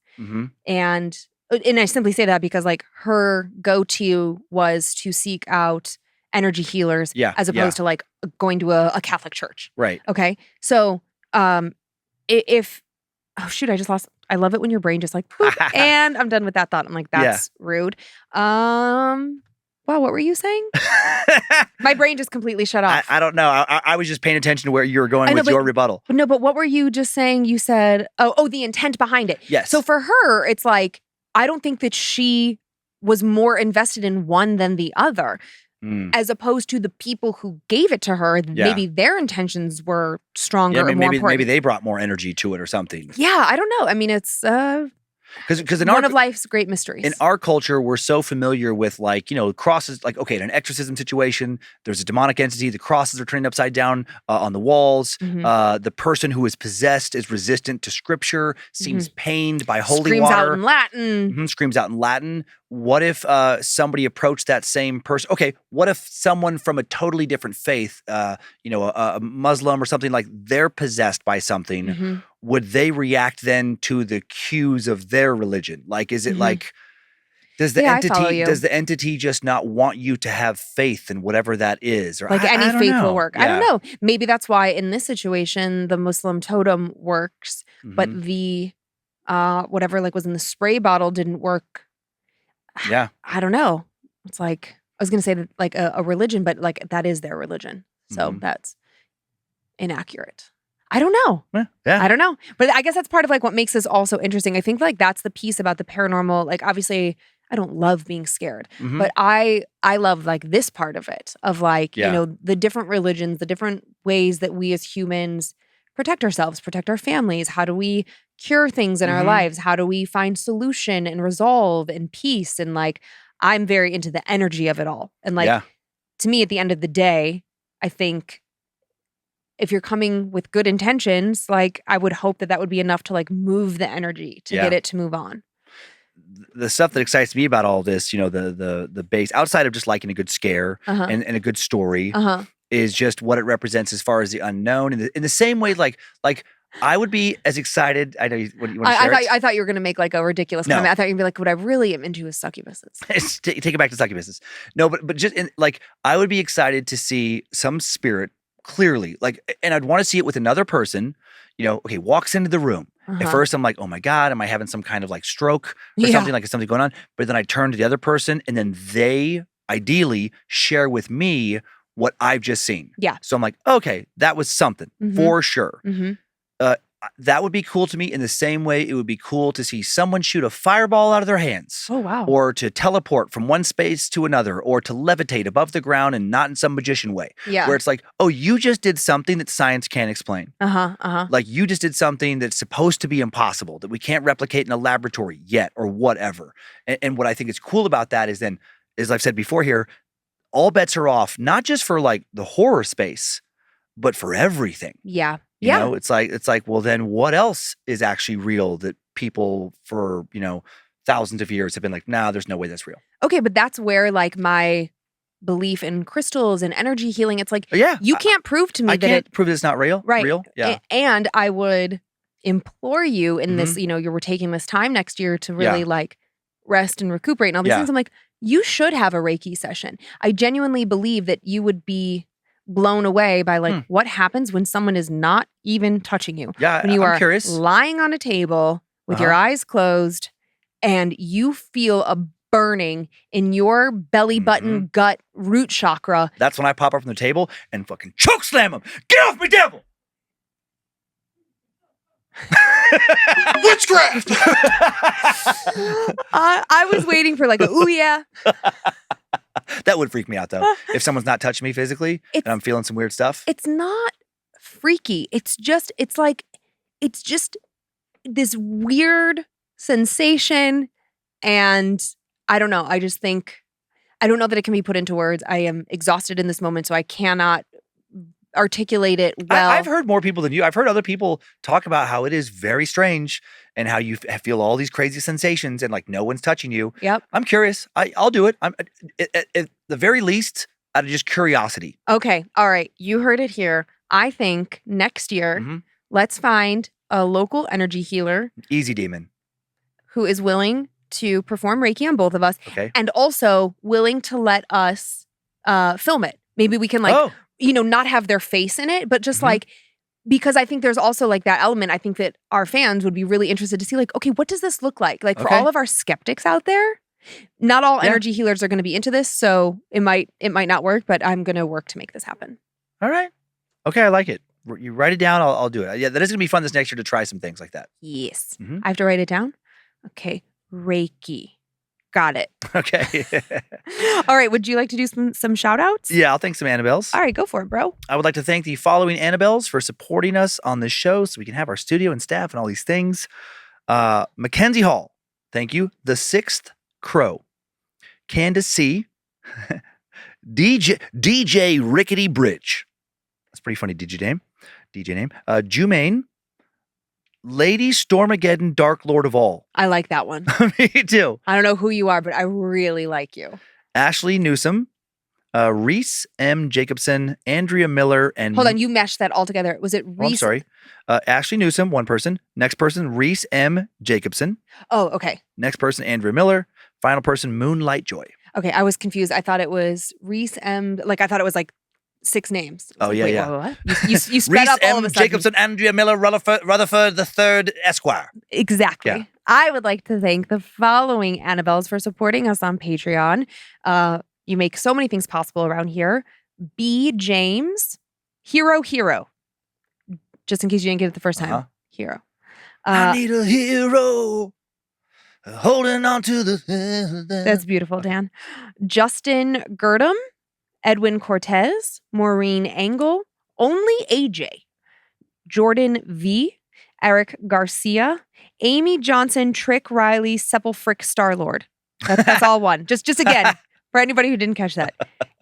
And I simply say that because like her go-to was to seek out energy healers as opposed to like going to a Catholic church. Right. Okay. So I love it when your brain just like, boop, and I'm done with that thought. I'm like, that's rude. Wow, what were you saying? My brain just completely shut off. I don't know. I was just paying attention to where you were going with your rebuttal. No, but what were you just saying? You said, the intent behind it. Yes. So for her, it's like, I don't think that she was more invested in one than the other, as opposed to the people who gave it to her. Maybe their intentions were stronger or more important. Maybe they brought more energy to it or something. Yeah, I don't know. I mean, it's because one of life's great mysteries. In our culture, we're so familiar with like, crosses, like, okay, in an exorcism situation, there's a demonic entity, the crosses are turned upside down on the walls. The person who is possessed is resistant to scripture, seems pained by holy Screams water. out in Latin. Screams out in Latin. What if somebody approached that same person? Okay, what if someone from a totally different faith, a Muslim or something, like they're possessed by something? Would they react then to the cues of their religion? Like, is it like, does the entity just not want you to have faith in whatever that is? Or like any faith will work. Yeah. I don't know. Maybe that's why in this situation the Muslim totem works, but the whatever like was in the spray bottle didn't work. Yeah. I don't know. It's like, I was going to say that like a religion, but like that is their religion. So that's inaccurate. I don't know. Yeah. I don't know. But I guess that's part of like what makes this also interesting. I think like that's the piece about the paranormal. Like obviously I don't love being scared, Mhm. but I love like this part of it, of like, Yeah. you know, the different religions, the different ways that we as humans protect ourselves, protect our families. How do we cure things in our Mhm. lives? How do we find solution and resolve and peace? And like, I'm very into the energy of it all. And like, Yeah. to me, at the end of the day, I think if you're coming with good intentions, like I would hope that that would be enough to like move the energy to Yeah. get it to move on. The stuff that excites me about all this, you know, the base outside of just liking a good scare Uh-huh. and a good story Uh-huh. is just what it represents as far as the unknown. In the same way, like I would be as excited. I know you want to share it? I thought you were gonna make like a ridiculous No. comment. I thought you'd be like, what I really am into is succubuses. Take it back to succubuses. No, but just like I would be excited to see some spirit clearly, like, and I'd want to see it with another person. You know, okay, walks into the room. At Uh-huh. first, I'm like, oh my God, am I having some kind of like stroke or Yeah. something, like something going on? But then I turn to the other person and then they ideally share with me what I've just seen. Yeah. So I'm like, okay, that was something Mhm. for sure. Mm-hmm. That would be cool to me in the same way it would be cool to see someone shoot a fireball out of their hands. Oh wow. Or to teleport from one space to another, or to levitate above the ground and not in some magician way. Yeah. Where it's like, oh, you just did something that science can't explain. Uh-huh. Uh-huh. Like you just did something that's supposed to be impossible, that we can't replicate in a laboratory yet or whatever. And what I think is cool about that is then, as I've said before here, all bets are off, not just for like the horror space, but for everything. Yeah. You Yeah. know, it's like, well, then what else is actually real that people for, you know, thousands of years have been like, nah, there's no way that's real. Okay, but that's where like my belief in crystals and energy healing, it's like Yeah. you can't prove to me I that can't it prove it's not real. right. Real. Yeah. And I would implore you in this, Mhm. you know, you were taking this time next year to really Yeah. like rest and recuperate and all these Yeah. things. I'm like, you should have a Reiki session. I genuinely believe that you would be blown away by like what happens when someone is not even touching you. Yeah. When you I'm are curious. lying on a table with your eyes closed and you feel a burning in your belly button, gut, root chakra. That's when I pop up from the table and fucking choke slam him. Get off me, devil! Witchcraft! I was waiting for like a ooh yeah. That would freak me out though. If someone's not touching me physically and I'm feeling some weird stuff. It's not freaky. It's just this weird sensation. And I don't know. I don't know that it can be put into words. I am exhausted in this moment, so I cannot articulate it well. I've heard more people than you. I've heard other people talk about how it is very strange and how you feel all these crazy sensations and like no one's touching you. Yep. I'm curious. I'll do it. I'm at the very least out of just curiosity. Okay. All right. You heard it here. I think next year, Mhm. let's find a local energy healer Easy demon. who is willing to perform Reiki on both of us Okay. and also willing to let us film it. Maybe we can like, you know, not have their face in it, but just like, because I think there's also like that element. I think that our fans would be really interested to see like, okay, what does this look like? Like for all of our skeptics out there, not all energy healers are going to be into this. So it might not work, but I'm going to work to make this happen. All right. Okay. I like it. You write it down. I'll do it. Yeah. That is going to be fun this next year to try some things like that. Yes. Mhm. I have to write it down. Okay. Reiki. Got it. Okay. All right. Would you like to do some shout outs? Yeah. I'll thank some Annabelles. All right. Go for it, bro. I would like to thank the following Annabelles for supporting us on this show so we can have our studio and staff and all these things. Mackenzie Hall. Thank you. The Sixth Crow. Candace C. DJ Rickety Bridge. That's a pretty funny DJ name. Jumaine. Lady Stormageddon, Dark Lord of All. I like that one. Me too. I don't know who you are, but I really like you. Ashley Newsom. Reese M. Jacobson, Andrea Miller, and... Hold on, you meshed that all together. Was it Reese? Oh, I'm sorry. Ashley Newsom, one person. Next person, Reese M. Jacobson. Oh, okay. Next person, Andrea Miller. Final person, Moonlight Joy. Okay, I was confused. I thought it was Reese M. Like, I thought it was like 6 names. Oh, like, yeah, wait, yeah. What? You sped Reese up all M. of a sudden. Jacobson, Andrea Miller, Rutherford III, Esquire. Exactly. Yeah. I would like to thank the following Annabelles for supporting us on Patreon. You make so many things possible around here. B. James, Hero. Just in case you didn't get it the first time. Hero. I need a hero. Holding on to the... That's beautiful, Dan. Justin Girdham, Edwin Cortez, Maureen Engel, Only AJ, Jordan V, Eric Garcia, Amy Johnson, Trick Riley, Sepulfric Starlord. That's all one. Just again, for anybody who didn't catch that.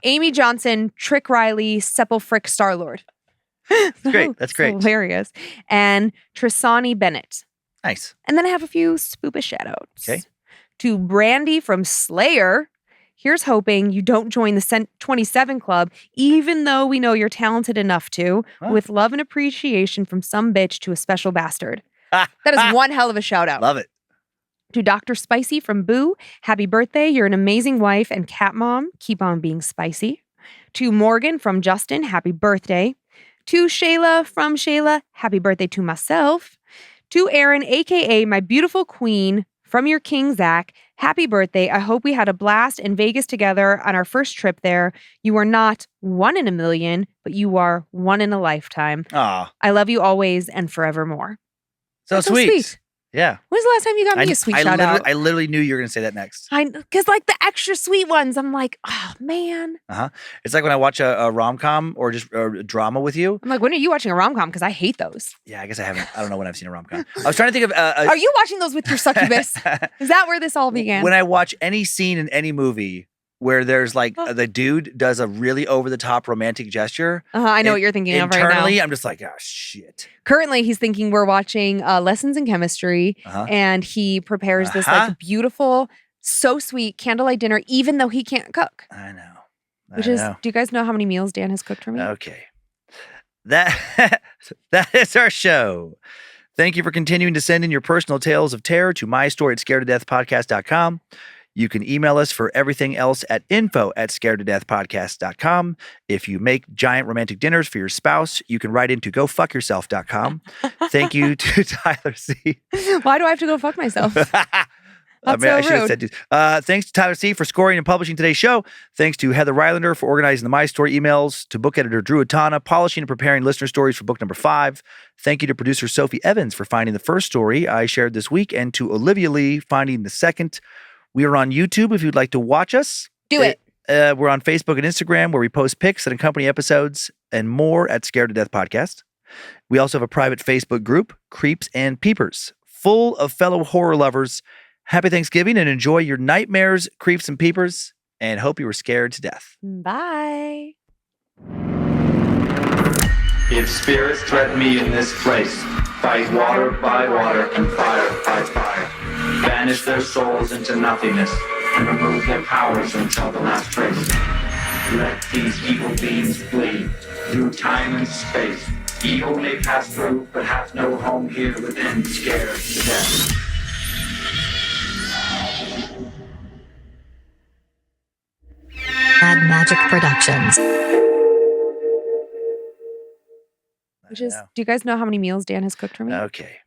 Amy Johnson, Trick Riley, Sepulfric Starlord. That's great. That's great. Hilarious. And Trisani Bennett. Nice. And then I have a few spoopish shout-outs. Okay. To Brandy from Slayer. Here's hoping you don't join the 27 Club, even though we know you're talented enough to, with love and appreciation from some bitch to a special bastard. That is one hell of a shout-out. Love it. To Dr. Spicy from Boo, happy birthday. You're an amazing wife and cat mom. Keep on being spicy. To Morgan from Justin, happy birthday. To Shayla from Shayla, happy birthday to myself. To Aaron, a.k.a. my beautiful queen, from your king, Zach, happy birthday. I hope we had a blast in Vegas together on our first trip there. You are not 1 in a million, but you are 1 in a lifetime. Aw. I love you always and forevermore. So sweet. Yeah. When's the last time you got me a sweet shout out? I literally knew you were going to say that next. Because like the extra sweet ones, I'm like, oh man. It's like when I watch a rom-com or just a drama with you. I'm like, when are you watching a rom-com? Because I hate those. Yeah, I guess I haven't. I don't know when I've seen a rom-com. I was trying to think of... Are you watching those with your succubus? Is that where this all began? When I watch any scene in any movie where there's like the dude does a really over-the-top romantic gesture. I know what you're thinking of right now. Internally, I'm just like, oh, shit. Currently, he's thinking we're watching Lessons in Chemistry, and he prepares this like beautiful, so sweet candlelight dinner, even though he can't cook. I know. Do you guys know how many meals Dan has cooked for me? Okay. That is our show. Thank you for continuing to send in your personal tales of terror to mystory@scaredtodeathpodcast.com. You can email us for everything else at info@scaredtodeathpodcast.com. If you make giant romantic dinners for your spouse, you can write into gofuckyourself.com. Thank you to Tyler C. Why do I have to go fuck myself? I should have said thanks to Tyler C. for scoring and publishing today's show. Thanks to Heather Rylander for organizing the My Story emails. To book editor Drew Atana, polishing and preparing listener stories for book number 5. Thank you to producer Sophie Evans for finding the first story I shared this week, and to Olivia Lee finding the second. We are on YouTube if you'd like to watch us. Do it. We're on Facebook and Instagram where we post pics and accompany episodes and more at Scared to Death Podcast. We also have a private Facebook group, Creeps and Peepers, full of fellow horror lovers. Happy Thanksgiving and enjoy your nightmares, creeps and peepers, and hope you were scared to death. Bye. If spirits threaten me in this place, fight water by water and fire by fire. Banish their souls into nothingness and remove their powers until the last trace. Let these evil beings flee through time and space. Evil may pass through, but hath no home here within, scared to death. Bad Magic Productions. Do you guys know how many meals Dan has cooked for me? Okay.